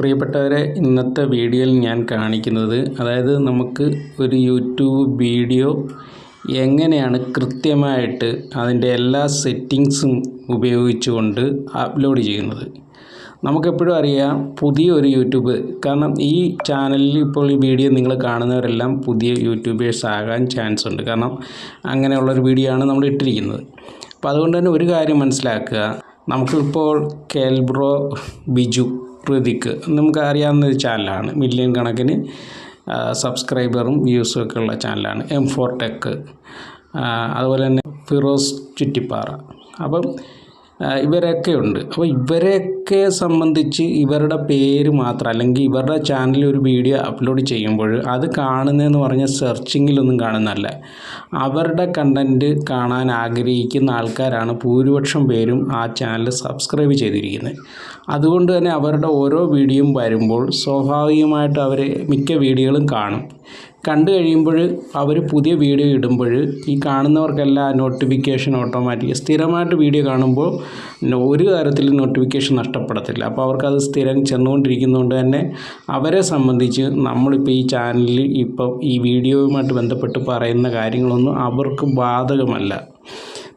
പ്രിയപ്പെട്ടവരെ, ഇന്നത്തെ വീഡിയോയിൽ ഞാൻ കാണിക്കുന്നത് അതായത് നമുക്ക് ഒരു യൂട്യൂബ് വീഡിയോ എങ്ങനെയാണ് കൃത്യമായിട്ട് അതിൻ്റെ എല്ലാ സെറ്റിങ്സും ഉപയോഗിച്ചുകൊണ്ട് അപ്ലോഡ് ചെയ്യുന്നത്. നമുക്കെപ്പോഴും അറിയാം പുതിയൊരു യൂട്യൂബ്, കാരണം ഈ ചാനലിൽ ഇപ്പോൾ ഈ വീഡിയോ നിങ്ങൾ കാണുന്നവരെല്ലാം പുതിയ യൂട്യൂബേഴ്സ് ആകാൻ ചാൻസ് ഉണ്ട്. കാരണം അങ്ങനെയുള്ളൊരു വീഡിയോ ആണ് നമ്മൾ ഇട്ടിരിക്കുന്നത്. അപ്പോൾ അതുകൊണ്ട് തന്നെ ഒരു കാര്യം മനസ്സിലാക്കുക, നമുക്കിപ്പോൾ കേൽബ്രോ ബിജു ഋതിക്ക് നമുക്ക് അറിയാവുന്ന ഒരു ചാനലാണ്. മില്യൺ കണക്കിന് സബ്സ്ക്രൈബറും വ്യൂസും ഒക്കെ ഉള്ള ചാനലാണ്. M4 ടെക്, അതുപോലെ തന്നെ ഫിറോസ് ചുറ്റിപ്പാറ. അപ്പം ഇവരൊക്കെ ഉണ്ട്. അപ്പോൾ ഇവരെയൊക്കെ സംബന്ധിച്ച് ഇവരുടെ പേര് മാത്രം, അല്ലെങ്കിൽ ഇവരുടെ ചാനലിൽ ഒരു വീഡിയോ അപ്ലോഡ് ചെയ്യുമ്പോൾ അത് കാണുന്നതെന്ന് പറഞ്ഞാൽ സെർച്ചിങ്ങിലൊന്നും കാണുന്നതല്ല. അവരുടെ കണ്ടൻറ്റ് കാണാൻ ആഗ്രഹിക്കുന്ന ആൾക്കാരാണ് ഭൂരിപക്ഷം പേരും ആ ചാനൽ സബ്സ്ക്രൈബ് ചെയ്തിരിക്കുന്നത്. അതുകൊണ്ട് തന്നെ അവരുടെ ഓരോ വീഡിയോയും വരുമ്പോൾ സ്വാഭാവികമായിട്ട് അവർ മിക്ക വീഡിയോകളും കാണും. കണ്ടു കഴിയുമ്പോൾ അവർ പുതിയ വീഡിയോ ഇടുമ്പോൾ ഈ കാണുന്നവർക്കെല്ലാം നോട്ടിഫിക്കേഷൻ ഓട്ടോമാറ്റിക് സ്ഥിരമായിട്ട് വീഡിയോ കാണുമ്പോൾ ഒരു തരത്തിലും നോട്ടിഫിക്കേഷൻ നഷ്ടപ്പെടത്തില്ല. അപ്പോൾ അവർക്കത് സ്ഥിരം ചെന്നുകൊണ്ടിരിക്കുന്നതുകൊണ്ട് തന്നെ അവരെ സംബന്ധിച്ച് നമ്മളിപ്പോൾ ഈ ചാനലിൽ ഇപ്പം ഈ വീഡിയോയുമായിട്ട് ബന്ധപ്പെട്ട് പറയുന്ന കാര്യങ്ങളൊന്നും അവർക്ക് ബാധകമല്ല.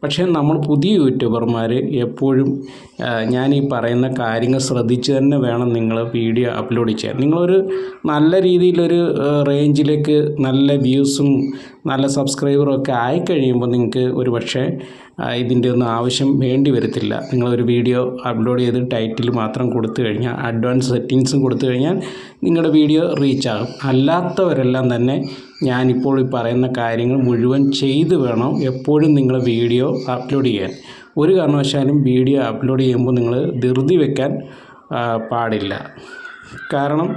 പക്ഷേ നമ്മൾ പുതിയ യൂട്യൂബർമാർ എപ്പോഴും ഞാൻ ഈ പറയുന്ന കാര്യങ്ങൾ ശ്രദ്ധിച്ച് തന്നെ വേണം നിങ്ങൾ വീഡിയോ അപ്ലോഡ് ചെയ്യാൻ. നിങ്ങളൊരു നല്ല രീതിയിലൊരു റേഞ്ചിലേക്ക് നല്ല വ്യൂസും നല്ല സബ്സ്ക്രൈബറും ഒക്കെ ആയിക്കഴിയുമ്പോൾ നിങ്ങൾക്ക് ഒരു പക്ഷേ ഇതിൻ്റെ ഒന്നും ആവശ്യം വേണ്ടി വരത്തില്ല. നിങ്ങളൊരു വീഡിയോ അപ്ലോഡ് ചെയ്ത് ടൈറ്റിൽ മാത്രം കൊടുത്തു കഴിഞ്ഞാൽ, അഡ്വാൻസ് സെറ്റിങ്സും കൊടുത്തു കഴിഞ്ഞാൽ നിങ്ങളുടെ വീഡിയോ റീച്ചാകും. അല്ലാത്തവരെല്ലാം തന്നെ ഞാനിപ്പോൾ ഈ പറയുന്ന കാര്യങ്ങൾ മുഴുവൻ ചെയ്ത് വേണം എപ്പോഴും നിങ്ങൾ വീഡിയോ അപ്ലോഡ് ചെയ്യാൻ. ഒരു കാരണവശാലും വീഡിയോ അപ്ലോഡ് ചെയ്യുമ്പോൾ നിങ്ങൾ ധൃതി വെക്കാൻ പാടില്ല. കാരണം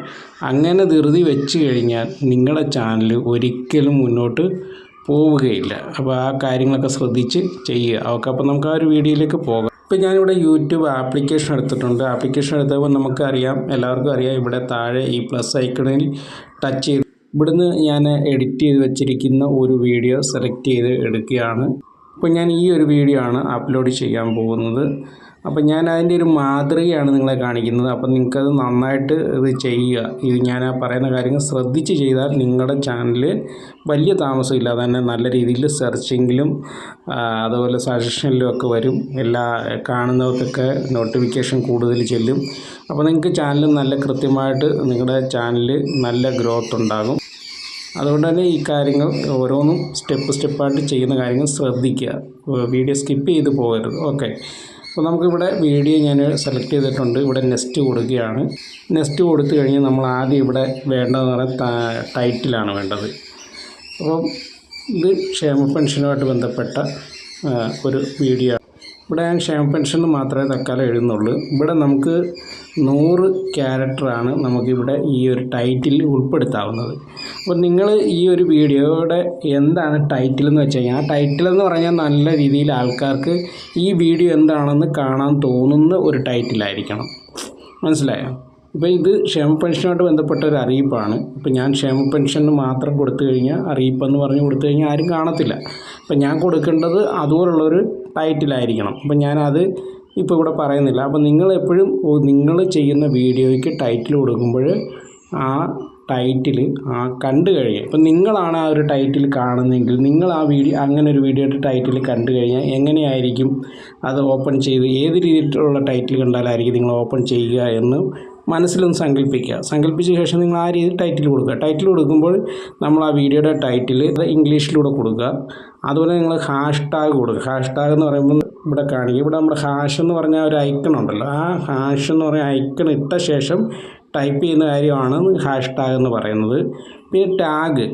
അങ്ങനെ ധൃതി വെച്ച് കഴിഞ്ഞാൽ നിങ്ങളുടെ ചാനൽ ഒരിക്കലും മുന്നോട്ട് പോവുകയില്ല. അപ്പോൾ ആ കാര്യങ്ങളൊക്കെ ശ്രദ്ധിച്ച് ചെയ്യുക. ഓക്കെ, അപ്പോൾ നമുക്ക് ആ ഒരു വീഡിയോയിലേക്ക് പോകാം. ഇപ്പോൾ ഞാനിവിടെ യൂട്യൂബ് ആപ്ലിക്കേഷൻ എടുത്തിട്ടുണ്ട്. ആപ്ലിക്കേഷൻ എടുത്തപ്പോൾ നമുക്കറിയാം, എല്ലാവർക്കും അറിയാം, ഇവിടെ താഴെ ഈ പ്ലസ് ഐക്കണിൽ ടച്ച് ചെയ്ത് ഇവിടുന്ന് ഞാൻ എഡിറ്റ് ചെയ്ത് വെച്ചിരിക്കുന്ന ഒരു വീഡിയോ സെലക്ട് ചെയ്ത് എടുക്കുകയാണ്. അപ്പോൾ ഞാൻ ഈ ഒരു വീഡിയോ ആണ് അപ്ലോഡ് ചെയ്യാൻ പോകുന്നത്. അപ്പോൾ ഞാൻ അതിൻ്റെ ഒരു മാതൃകയാണ് നിങ്ങളെ കാണിക്കുന്നത്. അപ്പോൾ നിങ്ങൾക്കത് നന്നായിട്ട് ഇത് ചെയ്യുക. ഇത് ഞാൻ പറയുന്ന കാര്യങ്ങൾ ശ്രദ്ധിച്ച് ചെയ്താൽ നിങ്ങളുടെ ചാനൽ വലിയ താമസമില്ലാതെ തന്നെ നല്ല രീതിയിൽ സെർച്ചിങ്ങിലും അതുപോലെ സജഷനിലും ഒക്കെ വരും. എല്ലാ കാണുന്നവർക്കൊക്കെ നോട്ടിഫിക്കേഷൻ കൂടുതൽ ചെല്ലും. അപ്പോൾ നിങ്ങൾക്ക് ചാനൽ നല്ല കൃത്യമായിട്ട് നിങ്ങളുടെ ചാനലിൽ നല്ല ഗ്രോത്ത് ഉണ്ടാകും. അതുകൊണ്ട് തന്നെ ഈ കാര്യങ്ങൾ ഓരോന്നും സ്റ്റെപ്പായിട്ട് ചെയ്യുന്ന കാര്യങ്ങൾ ശ്രദ്ധിക്കുക. വീഡിയോ സ്കിപ്പ് ചെയ്ത് പോകരുത്. ഓക്കെ, അപ്പോൾ നമുക്കിവിടെ വീഡിയോ ഞാൻ സെലക്ട് ചെയ്തിട്ടുണ്ട്. ഇവിടെ നെക്സ്റ്റ് കൊടുക്കുകയാണ്. നെക്സ്റ്റ് കൊടുത്തു കഴിഞ്ഞാൽ നമ്മൾ ആദ്യം ഇവിടെ വേണ്ടതെന്ന് പറഞ്ഞാൽ ടൈറ്റിലാണ് വേണ്ടത്. അപ്പം ഇത് ക്ഷേമ പെൻഷനുമായിട്ട് ബന്ധപ്പെട്ട ഒരു വീഡിയോ. ഇവിടെ ഞാൻ ക്ഷേമ പെൻഷൻ മാത്രമേ തൽക്കാലം എഴുതുന്നുള്ളൂ. ഇവിടെ നമുക്ക് 100 ക്യാരക്ടറാണ് നമുക്കിവിടെ ഈ ഒരു ടൈറ്റിൽ ഉൾപ്പെടുത്താവുന്നത്. അപ്പോൾ നിങ്ങൾ ഈ ഒരു വീഡിയോയുടെ എന്താണ് ടൈറ്റിൽ എന്ന് വെച്ച് കഴിഞ്ഞാൽ, ആ ടൈറ്റിൽ എന്ന് പറഞ്ഞാൽ നല്ല രീതിയിൽ ആൾക്കാർക്ക് ഈ വീഡിയോ എന്താണെന്ന് കാണാൻ തോന്നുന്ന ഒരു ടൈറ്റിലായിരിക്കണം. മനസ്സിലായോ? ഇപ്പോൾ ഇത് ക്ഷേമ പെൻഷനുമായിട്ട് ബന്ധപ്പെട്ട ഒരു അറിയിപ്പാണ്. ഇപ്പോൾ ഞാൻ ക്ഷേമ പെൻഷന് മാത്രം കൊടുത്തു കഴിഞ്ഞാൽ, അറിയിപ്പെന്ന് പറഞ്ഞ് കൊടുത്തു കഴിഞ്ഞാൽ ആരും കാണത്തില്ല. അപ്പോൾ ഞാൻ കൊടുക്കേണ്ടത് അതുപോലുള്ളൊരു ടൈറ്റിലായിരിക്കണം. അപ്പോൾ ഞാനത് ഇപ്പോൾ ഇവിടെ പറയുന്നില്ല. അപ്പോൾ നിങ്ങളെപ്പോഴും നിങ്ങൾ ചെയ്യുന്ന വീഡിയോയ്ക്ക് ടൈറ്റിൽ കൊടുക്കുമ്പോൾ ആ ടൈറ്റിൽ കണ്ടു കഴിയുക. ഇപ്പം നിങ്ങളാണ് ആ ഒരു ടൈറ്റിൽ കാണുന്നതെങ്കിൽ നിങ്ങൾ ആ വീഡിയോ അങ്ങനെ ഒരു വീഡിയോയുടെ ടൈറ്റിൽ കണ്ടു കഴിഞ്ഞാൽ എങ്ങനെയായിരിക്കും അത് ഓപ്പൺ ചെയ്ത്, ഏത് രീതിയിലുള്ള ടൈറ്റിൽ കണ്ടാലായിരിക്കും നിങ്ങൾ ഓപ്പൺ ചെയ്യുക എന്ന് മനസ്സിലൊന്ന് സങ്കല്പിച്ച ശേഷം നിങ്ങൾ ആ രീതിയിൽ ടൈറ്റിൽ കൊടുക്കുക. ടൈറ്റിൽ കൊടുക്കുമ്പോൾ നമ്മൾ ആ വീഡിയോയുടെ ടൈറ്റിൽ ഇംഗ്ലീഷിലൂടെ കൊടുക്കുക. അതുപോലെ നിങ്ങൾ ഹാഷ്ടാഗ് കൊടുക്കുക. ഹാഷ്ടാഗ് എന്ന് പറയുമ്പോൾ ഇവിടെ കാണിക്കുക. ഇവിടെ നമ്മുടെ ഹാഷ് എന്ന് പറഞ്ഞ ഒരു ഐക്കൺ ഉണ്ടല്ലോ, ആ ഹാഷ് എന്ന് പറയുന്ന ഐക്കൺ ഇട്ട ശേഷം ടൈപ്പ് ചെയ്യുന്ന കാര്യമാണ് ഹാഷ്ടാഗ് എന്ന് പറയുന്നത്. പിന്നെ ടാഗ്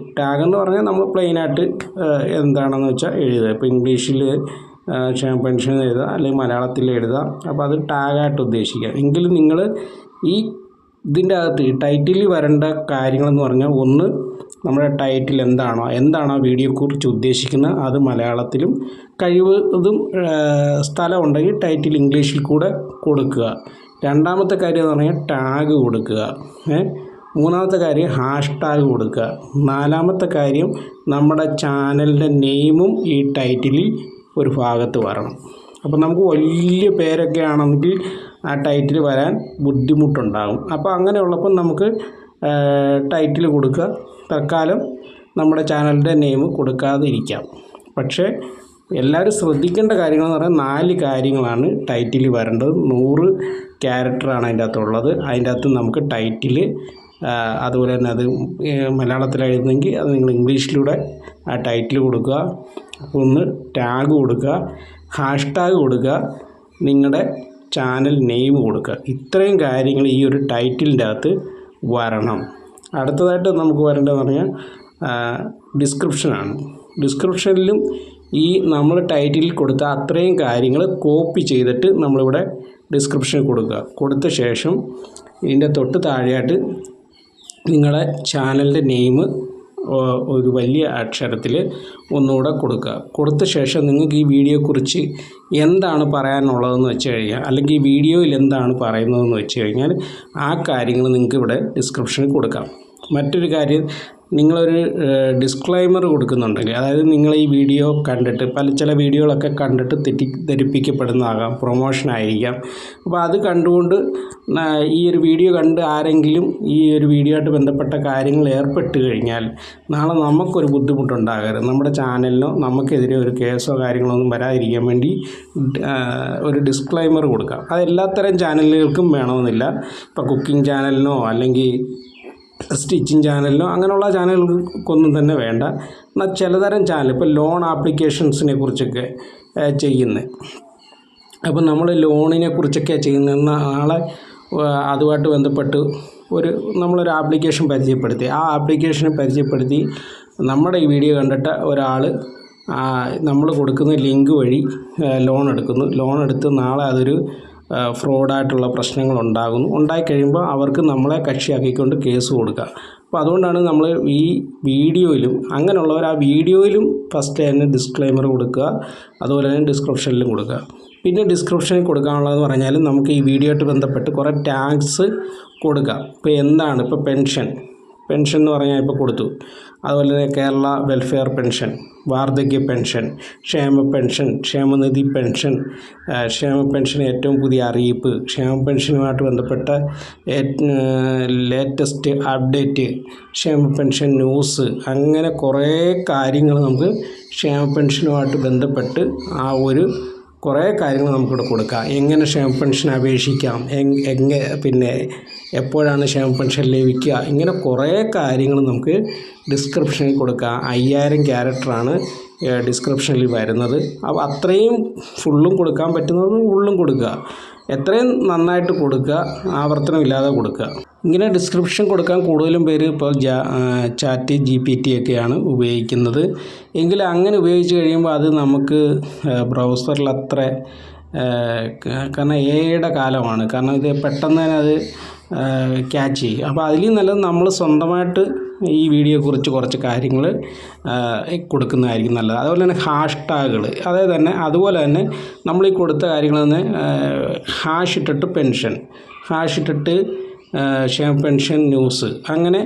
എന്ന് പറഞ്ഞാൽ നമ്മൾ പ്ലെയിനായിട്ട് എന്താണെന്ന് വെച്ചാൽ എഴുതുക. ഇപ്പോൾ ഇംഗ്ലീഷിൽ ക്ഷേമ പെൻഷൻ എഴുതുക, അല്ലെങ്കിൽ മലയാളത്തിൽ എഴുതുക. അപ്പോൾ അത് ടാഗായിട്ട് ഉദ്ദേശിക്കുക. എങ്കിലും നിങ്ങൾ ഈ ഇതിൻ്റെ അകത്ത് ടൈറ്റിലിൽ വരേണ്ട കാര്യങ്ങളെന്ന് പറഞ്ഞാൽ, ഒന്ന് നമ്മുടെ ടൈറ്റിൽ എന്താണോ വീഡിയോയെക്കുറിച്ച് ഉദ്ദേശിക്കുന്നത് അത് മലയാളത്തിലും, കഴിവതും സ്ഥലമുണ്ടെങ്കിൽ ടൈറ്റിൽ ഇംഗ്ലീഷിൽ കൂടെ കൊടുക്കുക. രണ്ടാമത്തെ കാര്യം എന്ന് പറഞ്ഞാൽ ടാഗ് കൊടുക്കുക. മൂന്നാമത്തെ കാര്യം ഹാഷ്ടാഗ് കൊടുക്കുക. നാലാമത്തെ കാര്യം നമ്മുടെ ചാനലിൻ്റെ നെയിമും ഈ ടൈറ്റിലിൽ ഒരു ഭാഗത്ത് വരണം. അപ്പോൾ നമുക്ക് വലിയ പേരൊക്കെ ആണെങ്കിൽ ആ ടൈറ്റിൽ വരാൻ ബുദ്ധിമുട്ടുണ്ടാകും. അപ്പോൾ അങ്ങനെയുള്ളപ്പോൾ നമുക്ക് ടൈറ്റിൽ കൊടുക്കുക. തൽക്കാലം നമ്മുടെ ചാനലിൻ്റെ നെയിം കൊടുക്കാതെ ഇരിക്കാം. പക്ഷേ എല്ലാവരും ശ്രദ്ധിക്കേണ്ട കാര്യങ്ങളെന്ന് പറഞ്ഞാൽ 4 കാര്യങ്ങളാണ് ടൈറ്റിൽ വരേണ്ടത്. 100 ക്യാരക്ടറാണ് അതിൻ്റെ അകത്തുള്ളത്. അതിൻ്റെ അകത്ത് നമുക്ക് ടൈറ്റിൽ, അതുപോലെ തന്നെ അത് മലയാളത്തിൽ എഴുതുന്നെങ്കിൽ അത് നിങ്ങൾ ഇംഗ്ലീഷിലൂടെ ആ ടൈറ്റിൽ കൊടുക്കുക. ഒന്ന് ടാഗ് കൊടുക്കുക, ഹാഷ്ടാഗ് കൊടുക്കുക, നിങ്ങളുടെ ചാനൽ നെയിം കൊടുക്കുക. ഇത്രയും കാര്യങ്ങൾ ഈ ഒരു ടൈറ്റിലിൻ്റെ അകത്ത് വരണം. അടുത്തതായിട്ട് നമുക്ക് വരേണ്ടതെന്ന് പറഞ്ഞാൽ ഡിസ്ക്രിപ്ഷനാണ്. ഡിസ്ക്രിപ്ഷനിലും ഈ നമ്മൾ ടൈറ്റിൽ കൊടുത്ത അത്രയും കാര്യങ്ങൾ കോപ്പി ചെയ്തിട്ട് നമ്മളിവിടെ ഡിസ്ക്രിപ്ഷനിൽ കൊടുക്കുക. കൊടുത്ത ശേഷം ഇതിൻ്റെ തൊട്ട് താഴെയായിട്ട് നിങ്ങളുടെ ചാനലിൻ്റെ നെയിം ഒരു വലിയ അക്ഷരത്തിൽ ഒന്നുകൂടെ കൊടുക്കുക. കൊടുത്ത ശേഷം നിങ്ങൾക്ക് ഈ വീഡിയോയെക്കുറിച്ച് എന്താണ് പറയാനുള്ളതെന്ന് വെച്ച് കഴിഞ്ഞാൽ, അല്ലെങ്കിൽ ഈ വീഡിയോയിൽ എന്താണ് പറയുന്നതെന്ന് വെച്ച് കഴിഞ്ഞാൽ ആ കാര്യങ്ങൾ നിങ്ങൾക്ക് ഇവിടെ ഡിസ്ക്രിപ്ഷനിൽ കൊടുക്കാം. മറ്റൊരു കാര്യം, നിങ്ങളൊരു ഡിസ്ക്ലൈമർ കൊടുക്കുന്നുണ്ടെങ്കിൽ, അതായത് നിങ്ങൾ ഈ വീഡിയോ കണ്ടിട്ട് ചില വീഡിയോകളൊക്കെ കണ്ടിട്ട് തെറ്റിദ്ധരിപ്പിക്കപ്പെടുന്നതാകാം, പ്രൊമോഷനായിരിക്കാം. അപ്പോൾ അത് കണ്ടുകൊണ്ട് ഈ ഒരു വീഡിയോ കണ്ട് ആരെങ്കിലും ഈ ഒരു വീഡിയോ ആയിട്ട് ബന്ധപ്പെട്ട കാര്യങ്ങൾ ഏർപ്പെട്ട് കഴിഞ്ഞാൽ നാളെ നമുക്കൊരു ബുദ്ധിമുട്ടുണ്ടാകരുത്. നമ്മുടെ ചാനലിനോ നമുക്കെതിരെ ഒരു കേസോ കാര്യങ്ങളോ ഒന്നും വരാതിരിക്കാൻ വേണ്ടി ഒരു ഡിസ്ക്ലൈമർ കൊടുക്കാം. അത് എല്ലാത്തരം ചാനലുകൾക്കും വേണമെന്നില്ല. ഇപ്പോൾ കുക്കിംഗ് ചാനലിനോ അല്ലെങ്കിൽ സ്റ്റിച്ചിങ് ചാനലിനോ അങ്ങനെയുള്ള ചാനലുകൾക്കൊന്നും തന്നെ വേണ്ട. എന്നാൽ ചിലതരം ചാനൽ, ഇപ്പോൾ ലോൺ ആപ്ലിക്കേഷൻസിനെ കുറിച്ചൊക്കെ ചെയ്യുന്നത്, അപ്പോൾ നമ്മൾ ലോണിനെ കുറിച്ചൊക്കെ ചെയ്യുന്ന നാളെ അതുമായിട്ട് ബന്ധപ്പെട്ട് നമ്മളൊരു ആപ്ലിക്കേഷൻ പരിചയപ്പെടുത്തി, ആ ആപ്ലിക്കേഷനെ പരിചയപ്പെടുത്തി നമ്മുടെ ഈ വീഡിയോ കണ്ടിട്ട് ഒരാൾ നമ്മൾ കൊടുക്കുന്ന ലിങ്ക് വഴി ലോൺ എടുത്ത് നാളെ അതൊരു ഫ്രോഡായിട്ടുള്ള പ്രശ്നങ്ങൾ ഉണ്ടായിക്കഴിയുമ്പോൾ അവർക്ക് നമ്മളെ കക്ഷിയാക്കിക്കൊണ്ട് കേസ് കൊടുക്കുക. അപ്പോൾ അതുകൊണ്ടാണ് നമ്മൾ ഈ വീഡിയോയിലും അങ്ങനെയുള്ളവർ ആ വീഡിയോയിലും ഫസ്റ്റ് തന്നെ ഡിസ്ക്ലൈമർ കൊടുക്കുക, അതുപോലെ തന്നെ ഡിസ്ക്രിപ്ഷനിലും കൊടുക്കുക. പിന്നെ ഡിസ്ക്രിപ്ഷനിൽ കൊടുക്കാനുള്ളതെന്ന് പറഞ്ഞാൽ നമുക്ക് ഈ വീഡിയോ ആയിട്ട് ബന്ധപ്പെട്ട് കുറേ ടാഗ്സ് കൊടുക്കാം. ഇപ്പോൾ എന്താണ്, ഇപ്പോൾ പെൻഷൻ എന്ന് പറഞ്ഞാൽ ഇപ്പോൾ കൊടുത്തു. അതുപോലെ തന്നെ കേരള വെൽഫെയർ പെൻഷൻ, വാർദ്ധക്യ പെൻഷൻ, ക്ഷേമ പെൻഷൻ, ക്ഷേമനിധി പെൻഷൻ, ക്ഷേമ പെൻഷൻ ഏറ്റവും പുതിയ അറിയിപ്പ്, ക്ഷേമ പെൻഷനുമായിട്ട് ബന്ധപ്പെട്ട ലേറ്റസ്റ്റ് അപ്ഡേറ്റ്, ക്ഷേമ പെൻഷൻ ന്യൂസ്, അങ്ങനെ കുറേ കാര്യങ്ങൾ നമുക്ക് ക്ഷേമ പെൻഷനുമായിട്ട് ബന്ധപ്പെട്ട് കുറേ കാര്യങ്ങൾ നമുക്കിവിടെ കൊടുക്കാം. എങ്ങനെ ക്ഷേമ പെൻഷൻ അപേക്ഷിക്കാം, പിന്നെ എപ്പോഴാണ് ക്ഷേമ പെൻഷൻ ലഭിക്കുക, ഇങ്ങനെ കുറേ കാര്യങ്ങൾ നമുക്ക് ഡിസ്ക്രിപ്ഷനിൽ കൊടുക്കാം. 5000 ക്യാരക്ടറാണ് ഡിസ്ക്രിപ്ഷനിൽ വരുന്നത്. അപ്പോൾ അത്രയും ഫുള്ളും കൊടുക്കാൻ പറ്റുന്നത് ഫുള്ളും കൊടുക്കുക. എത്രയും നന്നായിട്ട് കൊടുക്കുക, ആവർത്തനമില്ലാതെ കൊടുക്കുക. ഇങ്ങനെ ഡിസ്ക്രിപ്ഷൻ കൊടുക്കാൻ കൂടുതലും പേര് ഇപ്പോൾ ചാറ്റ് GPT ഒക്കെയാണ് ഉപയോഗിക്കുന്നത്. എങ്കിലും അങ്ങനെ ഉപയോഗിച്ച് കഴിയുമ്പോൾ അത് നമുക്ക് ബ്രൗസറിൽ അത്ര, കാരണം AIയുടെ കാലമാണ്, കാരണം ഇത് പെട്ടെന്ന് തന്നെ അത് ക്യാച്ച് ചെയ്യും. അപ്പോൾ അതിൽ നല്ലത് നമ്മൾ സ്വന്തമായിട്ട് ഈ വീഡിയോയെക്കുറിച്ച് കുറച്ച് കാര്യങ്ങൾ കൊടുക്കുന്നതായിരിക്കും നല്ലത്. അതുപോലെ തന്നെ ഹാഷ്ടാഗുകൾ, അതുപോലെ തന്നെ നമ്മൾ ഈ കൊടുത്ത കാര്യങ്ങൾ തന്നെ ഹാഷിട്ടിട്ട് പെൻഷൻ, ഹാഷിട്ടിട്ട് ക്ഷേമ പെൻഷൻ ന്യൂസ്, അങ്ങനെ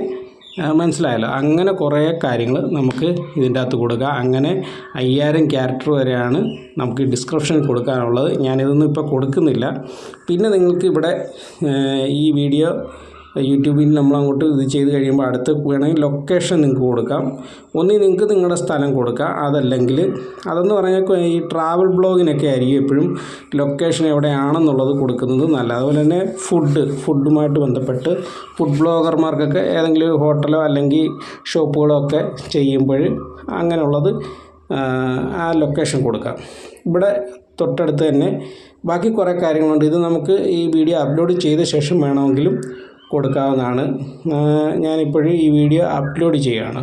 മനസ്സിലായല്ലോ. അങ്ങനെ കുറേ കാര്യങ്ങൾ നമുക്ക് ഇതിൻ്റെ അകത്ത് കൊടുക്കുക. അങ്ങനെ 5000 ക്യാരക്ടർ വരെയാണ് നമുക്ക് ഡിസ്ക്രിപ്ഷനിൽ കൊടുക്കാനുള്ളത്. ഞാനിതൊന്നും ഇപ്പോൾ കൊടുക്കുന്നില്ല. പിന്നെ നിങ്ങൾക്ക് ഇവിടെ ഈ വീഡിയോ യൂട്യൂബിൽ നമ്മളങ്ങോട്ട് ഇത് ചെയ്ത് കഴിയുമ്പോൾ അടുത്ത് വേണമെങ്കിൽ ലൊക്കേഷൻ നിങ്ങൾക്ക് കൊടുക്കാം. നിങ്ങൾക്ക് നിങ്ങളുടെ സ്ഥലം കൊടുക്കാം. അതെന്ന് പറഞ്ഞാൽ ഈ ട്രാവൽ ബ്ലോഗിനൊക്കെ ആയിരിക്കും എപ്പോഴും ലൊക്കേഷൻ എവിടെയാണെന്നുള്ളത് കൊടുക്കുന്നത് നല്ലത്. അതുപോലെ തന്നെ ഫുഡുമായിട്ട് ബന്ധപ്പെട്ട് ഫുഡ് ബ്ലോഗർമാർക്കൊക്കെ ഏതെങ്കിലും ഒരു ഹോട്ടലോ അല്ലെങ്കിൽ ഷോപ്പുകളോ ഒക്കെ ചെയ്യുമ്പോൾ അങ്ങനെയുള്ളത് ആ ലൊക്കേഷൻ കൊടുക്കാം. ഇവിടെ തൊട്ടടുത്ത് തന്നെ ബാക്കി കുറേ കാര്യങ്ങളുണ്ട്. ഇത് നമുക്ക് ഈ വീഡിയോ അപ്ലോഡ് ചെയ്ത ശേഷം വേണമെങ്കിലും കൊടുക്കാവുന്നതാണ്. ഞാനിപ്പോഴും ഈ വീഡിയോ അപ്ലോഡ് ചെയ്യുകയാണ്.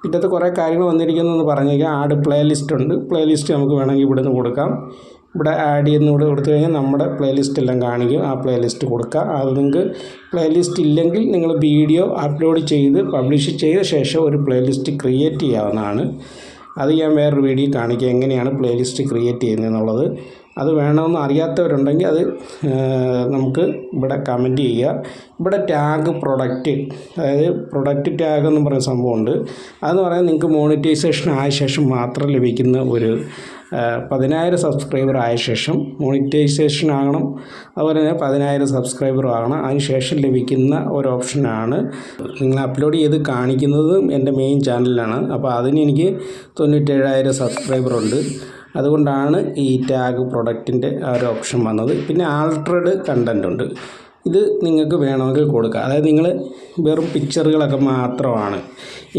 ഇതിനകത്ത് കുറേ കാര്യങ്ങൾ വന്നിരിക്കുന്നതെന്ന് പറഞ്ഞേക്കാം. ആഡ് പ്ലേലിസ്റ്റ് ഉണ്ട്. പ്ലേലിസ്റ്റ് നമുക്ക് വേണമെങ്കിൽ ഇവിടെ നിന്ന് കൊടുക്കാം. ഇവിടെ ആഡ് ചെയ്യുന്നൂടെ കൊടുത്തു കഴിഞ്ഞാൽ നമ്മുടെ പ്ലേലിസ്റ്റ് എല്ലാം കാണിക്കും. ആ പ്ലേലിസ്റ്റ് കൊടുക്കുക. അത് നിങ്ങൾക്ക് പ്ലേലിസ്റ്റ് ഇല്ലെങ്കിൽ നിങ്ങൾ വീഡിയോ അപ്ലോഡ് ചെയ്ത് പബ്ലിഷ് ചെയ്ത ശേഷം ഒരു പ്ലേലിസ്റ്റ് ക്രിയേറ്റ് ചെയ്യാവുന്നതാണ്. അത് ഞാൻ വേറൊരു വീഡിയോ കാണിക്കാം, എങ്ങനെയാണ് പ്ലേലിസ്റ്റ് ക്രിയേറ്റ് ചെയ്യുന്നതെന്നുള്ളത്. അത് വേണമെന്ന് അറിയാത്തവരുണ്ടെങ്കിൽ അത് നമുക്ക് ഇവിടെ കമൻറ്റ് ചെയ്യുക. ഇവിടെ ടാഗ് പ്രൊഡക്റ്റ്, അതായത് പ്രൊഡക്റ്റ് ടാഗ് എന്ന് പറയുന്ന സംഭവമുണ്ട്. അതെന്ന് പറയാൻ നിങ്ങൾക്ക് മോണിറ്റൈസേഷൻ ആയ ശേഷം മാത്രം ലഭിക്കുന്ന ഒരു 10,000 സബ്സ്ക്രൈബർ ആയ ശേഷം മോണിറ്റൈസേഷൻ ആകണം, അതുപോലെ തന്നെ 10,000 സബ്സ്ക്രൈബർ ആകണം. അതിന് ശേഷം ലഭിക്കുന്ന ഒരു ഓപ്ഷനാണ് നിങ്ങൾ അപ്ലോഡ് ചെയ്ത് കാണിക്കുന്നത് എൻ്റെ മെയിൻ ചാനലിലാണ്. അപ്പോൾ അതിന് എനിക്ക് 97,000 സബ്സ്ക്രൈബർ ഉണ്ട്. അതുകൊണ്ടാണ് ഈ ടാഗ് പ്രൊഡക്റ്റിൻ്റെ ആ ഒരു ഓപ്ഷൻ വന്നത്. പിന്നെ ആൾട്ടർഡ് കണ്ടൻ്റ് ഉണ്ട്. ഇത് നിങ്ങൾക്ക് വേണമെങ്കിൽ കൊടുക്കുക. അതായത് നിങ്ങൾ വെറും പിക്ചറുകളൊക്കെ മാത്രമാണ്,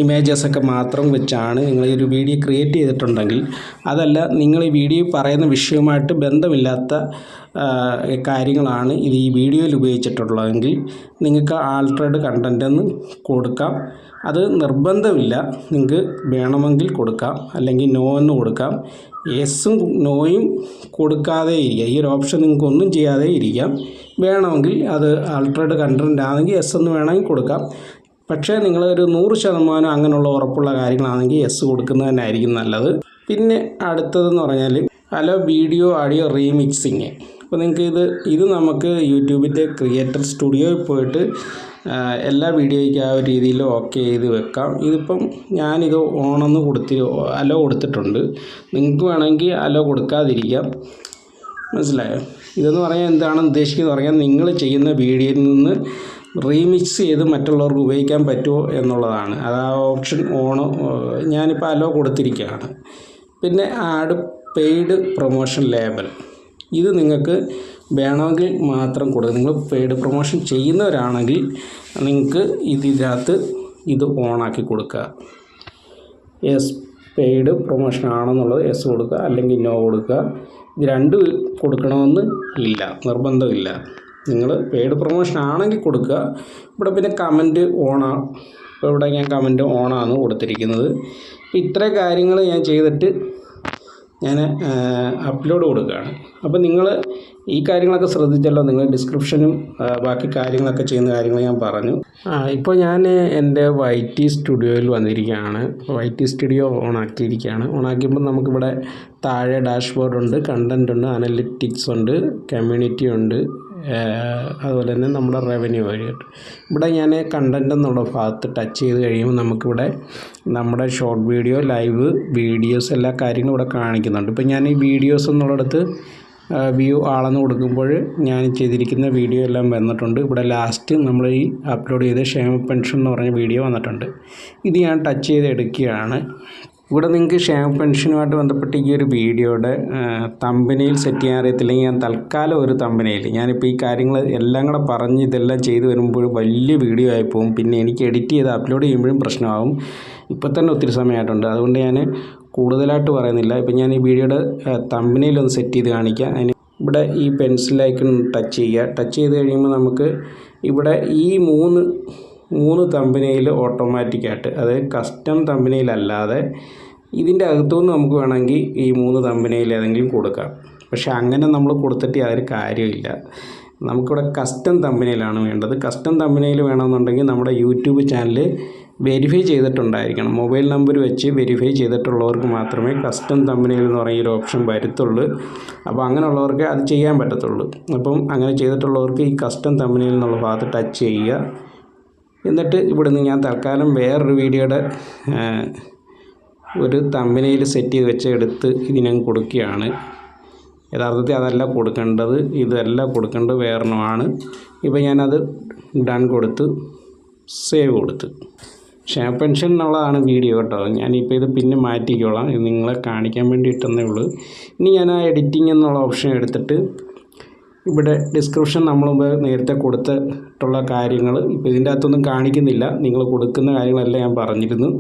ഇമേജസൊക്കെ മാത്രം വെച്ചാണ് നിങ്ങൾ ഈ ഒരു വീഡിയോ ക്രിയേറ്റ് ചെയ്തിട്ടുണ്ടെങ്കിൽ, അതല്ല നിങ്ങൾ ഈ വീഡിയോ പറയുന്ന വിഷയവുമായിട്ട് ബന്ധമില്ലാത്ത കാര്യങ്ങളാണ് ഇത് ഈ വീഡിയോയിൽ ഉപയോഗിച്ചിട്ടുള്ളതെങ്കിൽ നിങ്ങൾക്ക് ആൾട്ടർഡ് കണ്ടൻ്റ് എന്ന് കൊടുക്കാം. അത് നിർബന്ധമില്ല, നിങ്ങൾക്ക് വേണമെങ്കിൽ കൊടുക്കാം, അല്ലെങ്കിൽ നോ എന്ന് കൊടുക്കാം. യെസ്സും നോയും കൊടുക്കാതെ ഇരിക്കുക. ഈ ഒരു ഓപ്ഷൻ നിങ്ങൾക്ക് ഒന്നും ചെയ്യാതെ ഇരിക്കാം. വേണമെങ്കിൽ അത് ആൾട്ടർഡ് കണ്ടൻ്റ് ആണെങ്കിൽ യെസ് എന്ന് വേണമെങ്കിൽ കൊടുക്കാം. പക്ഷേ നിങ്ങളൊരു 100% അങ്ങനെയുള്ള ഉറപ്പുള്ള കാര്യങ്ങളാണെങ്കിൽ യെസ് കൊടുക്കുന്നത് തന്നെ ആയിരിക്കും നല്ലത്. പിന്നെ അടുത്തതെന്ന് പറഞ്ഞാൽ ഹലോ വീഡിയോ ഓഡിയോ റീമിക്സിങ്. അപ്പോൾ നിങ്ങൾക്ക് ഇത് നമുക്ക് യൂട്യൂബിൻ്റെ ക്രിയേറ്റർ സ്റ്റുഡിയോയിൽ പോയിട്ട് എല്ലാ വീഡിയോയ്ക്കും ആ ഒരു രീതിയിൽ ഓക്കെ ചെയ്ത് വെക്കാം. ഇതിപ്പം ഞാനിത് ഓണെന്ന് അലോ കൊടുത്തിട്ടുണ്ട്. നിങ്ങൾക്ക് വേണമെങ്കിൽ അലോ കൊടുക്കാതിരിക്കാം. മനസ്സിലായോ? ഇതെന്ന് പറഞ്ഞാൽ എന്താണ് ഉദ്ദേശിക്കുന്നത് പറഞ്ഞാൽ നിങ്ങൾ ചെയ്യുന്ന വീഡിയോയിൽ നിന്ന് റീമിക്സ് ചെയ്ത് മറ്റുള്ളവർക്ക് ഉപയോഗിക്കാൻ പറ്റുമോ എന്നുള്ളതാണ്. അത് ആ ഓപ്ഷൻ ഞാനിപ്പോൾ അലോ കൊടുത്തിരിക്കുകയാണ്. പിന്നെ ആഡ് പെയ്ഡ് പ്രൊമോഷൻ ലേബൽ, ഇത് നിങ്ങൾക്ക് വേണമെങ്കിൽ മാത്രം കൊടുക്കുക. നിങ്ങൾ പെയ്ഡ് പ്രൊമോഷൻ ചെയ്യുന്നവരാണെങ്കിൽ നിങ്ങൾക്ക് ഇതിനകത്ത് ഇത് ഓണാക്കി കൊടുക്കുക. യെസ് പെയ്ഡ് പ്രൊമോഷൻ ആണെന്നുള്ളത് യെസ് കൊടുക്കുക, അല്ലെങ്കിൽ നോ കൊടുക്കുക. ഇത് രണ്ടും കൊടുക്കണമെന്ന് ഇല്ല, നിർബന്ധമില്ല. നിങ്ങൾ പെയ്ഡ് പ്രൊമോഷൻ ആണെങ്കിൽ കൊടുക്കുക. ഇവിടെ പിന്നെ കമൻറ്റ് ഓണാണ്. ഇപ്പോൾ ഇവിടെ ഞാൻ കമൻറ്റ് ഓണാണ് കൊടുത്തിരിക്കുന്നത്. ഇത്രയും കാര്യങ്ങൾ ഞാൻ ചെയ്തിട്ട് ഞാൻ അപ്ലോഡ് കൊടുക്കുകയാണ്. അപ്പോൾ നിങ്ങൾ ഈ കാര്യങ്ങളൊക്കെ ശ്രദ്ധിച്ചല്ലോ. നിങ്ങൾ ഡിസ്ക്രിപ്ഷനും ബാക്കി കാര്യങ്ങളൊക്കെ ചെയ്യുന്ന കാര്യങ്ങൾ ഞാൻ പറഞ്ഞു. ഇപ്പോൾ ഞാൻ എൻ്റെ YT സ്റ്റുഡിയോയിൽ വന്നിരിക്കുകയാണ്. YT studio ഓണാക്കിയിരിക്കുകയാണ്. ഓണാക്കിയപ്പോൾ നമുക്കിവിടെ താഴെ ഡാഷ്ബോർഡ് ഉണ്ട്, കണ്ടൻ്റ് ഉണ്ട്, അനലിറ്റിക്സ് ഉണ്ട്, കമ്മ്യൂണിറ്റി ഉണ്ട്, അതുപോലെ തന്നെ നമ്മുടെ റവന്യൂ വഴിയായിട്ട്. ഇവിടെ ഞാൻ കണ്ടൻ്റ് എന്നുള്ള ഭാഗത്ത് ടച്ച് ചെയ്ത് കഴിയുമ്പോൾ നമുക്കിവിടെ നമ്മുടെ ഷോർട്ട് വീഡിയോ, ലൈവ് വീഡിയോസ് എല്ലാ കാര്യങ്ങളും ഇവിടെ കാണിക്കുന്നുണ്ട്. ഇപ്പോൾ ഞാൻ ഈ വീഡിയോസ് എന്നുള്ളിടത്ത് വ്യൂ ആളെന്ന് കൊടുക്കുമ്പോൾ ഞാൻ ചെയ്തിരിക്കുന്ന വീഡിയോ എല്ലാം വന്നിട്ടുണ്ട്. ഇവിടെ ലാസ്റ്റ് നമ്മൾ ഈ അപ്ലോഡ് ചെയ്ത ക്ഷേമ പെൻഷൻ എന്ന് പറഞ്ഞ വീഡിയോ വന്നിട്ടുണ്ട്. ഇത് ഞാൻ ടച്ച് ചെയ്ത് എടുക്കുകയാണ്. ഇവിടെ നിങ്ങൾക്ക് ക്ഷേമ പെൻഷനുമായിട്ട് ബന്ധപ്പെട്ട് ഈ ഒരു വീഡിയോയുടെ തമ്പനെയിൽ സെറ്റ് ചെയ്യാൻ അറിയത്തില്ലെങ്കിൽ ഞാൻ തൽക്കാലം ഒരു തമ്പനെയിൽ ഞാനിപ്പോൾ ഈ കാര്യങ്ങൾ എല്ലാം കൂടെ പറഞ്ഞ് ഇതെല്ലാം ചെയ്ത് വരുമ്പോൾ വലിയ വീഡിയോ ആയിപ്പോവും. പിന്നെ എനിക്ക് എഡിറ്റ് ചെയ്ത് അപ്ലോഡ് ചെയ്യുമ്പോഴും പ്രശ്നമാകും. ഇപ്പോൾ തന്നെ ഒത്തിരി സമയമായിട്ടുണ്ട്. അതുകൊണ്ട് ഞാൻ കൂടുതലായിട്ട് പറയുന്നില്ല. ഇപ്പം ഞാൻ ഈ വീഡിയോയുടെ തമ്പനെയിൽ ഒന്ന് സെറ്റ് ചെയ്ത് കാണിക്കാം. അതിന് ഇവിടെ ഈ പെൻസിലേക്ക് ടച്ച് ചെയ്യുക. ടച്ച് ചെയ്ത് കഴിയുമ്പോൾ നമുക്ക് ഇവിടെ ഈ മൂന്ന് തമ്പനെയിൽ ഓട്ടോമാറ്റിക്കായിട്ട്, അതായത് കസ്റ്റം തമ്പനെയിലല്ലാതെ ഇതിൻ്റെ അകത്തുനിന്ന് നമുക്ക് വേണമെങ്കിൽ ഈ 3 തമ്പനെയിൽ ഏതെങ്കിലും കൊടുക്കാം. പക്ഷേ അങ്ങനെ നമ്മൾ കൊടുത്തിട്ട് യാതൊരു കാര്യമില്ല. നമുക്കിവിടെ കസ്റ്റം തമ്പനെയിലാണ് വേണ്ടത്. കസ്റ്റം തമ്പനെയിൽ വേണമെന്നുണ്ടെങ്കിൽ നമ്മുടെ യൂട്യൂബ് ചാനൽ വെരിഫൈ ചെയ്തിട്ടുണ്ടായിരിക്കണം. മൊബൈൽ നമ്പർ വെച്ച് വെരിഫൈ ചെയ്തിട്ടുള്ളവർക്ക് മാത്രമേ കസ്റ്റം തമ്പനെയിൽ എന്ന് പറയുന്ന ഒരു ഓപ്ഷൻ വരുത്തുള്ളൂ. അപ്പോൾ അങ്ങനെയുള്ളവർക്ക് അത് ചെയ്യാൻ പറ്റത്തുള്ളൂ. അപ്പം അങ്ങനെ ചെയ്തിട്ടുള്ളവർക്ക് ഈ കസ്റ്റം തമ്പനെയിൽ എന്നുള്ള ഭാഗത്ത് ടച്ച് ചെയ്യുക. എന്നിട്ട് ഇവിടുന്ന് ഞാൻ തൽക്കാലം വേറൊരു വീഡിയോയുടെ ഒരു തമ്പനെയിൽ സെറ്റ് ചെയ്ത് വെച്ച് എടുത്ത് ഇതിനങ്ങ് കൊടുക്കുകയാണ്. യഥാർത്ഥത്തിൽ അതല്ല കൊടുക്കേണ്ടത്, ഇതല്ല കൊടുക്കേണ്ടത്, വേറൊന്നുമാണ്. ഇപ്പോൾ ഞാനത് ഡൺ കൊടുത്ത് സേവ് കൊടുത്ത്. ക്ഷേമ പെൻഷൻ എന്നുള്ളതാണ് വീഡിയോ കേട്ടോ. ഞാനിപ്പോൾ ഇത് പിന്നെ മാറ്റിക്കോളാം. ഇത് നിങ്ങളെ കാണിക്കാൻ വേണ്ടി ഇട്ടെന്നേ ഉള്ളൂ. ഇനി ഞാൻ ആ എഡിറ്റിംഗ് എന്നുള്ള ഓപ്ഷൻ എടുത്തിട്ട് ഇവിടെ ഡിസ്ക്രിപ്ഷൻ നമ്മൾ നേരത്തെ കൊടുത്തിട്ടുള്ള കാര്യങ്ങൾ ഇപ്പോൾ ഇതിൻ്റെ അകത്തൊന്നും കാണിക്കുന്നില്ല. നിങ്ങൾ കൊടുക്കുന്ന കാര്യങ്ങളെല്ലാം ഞാൻ പറഞ്ഞിരുന്നു.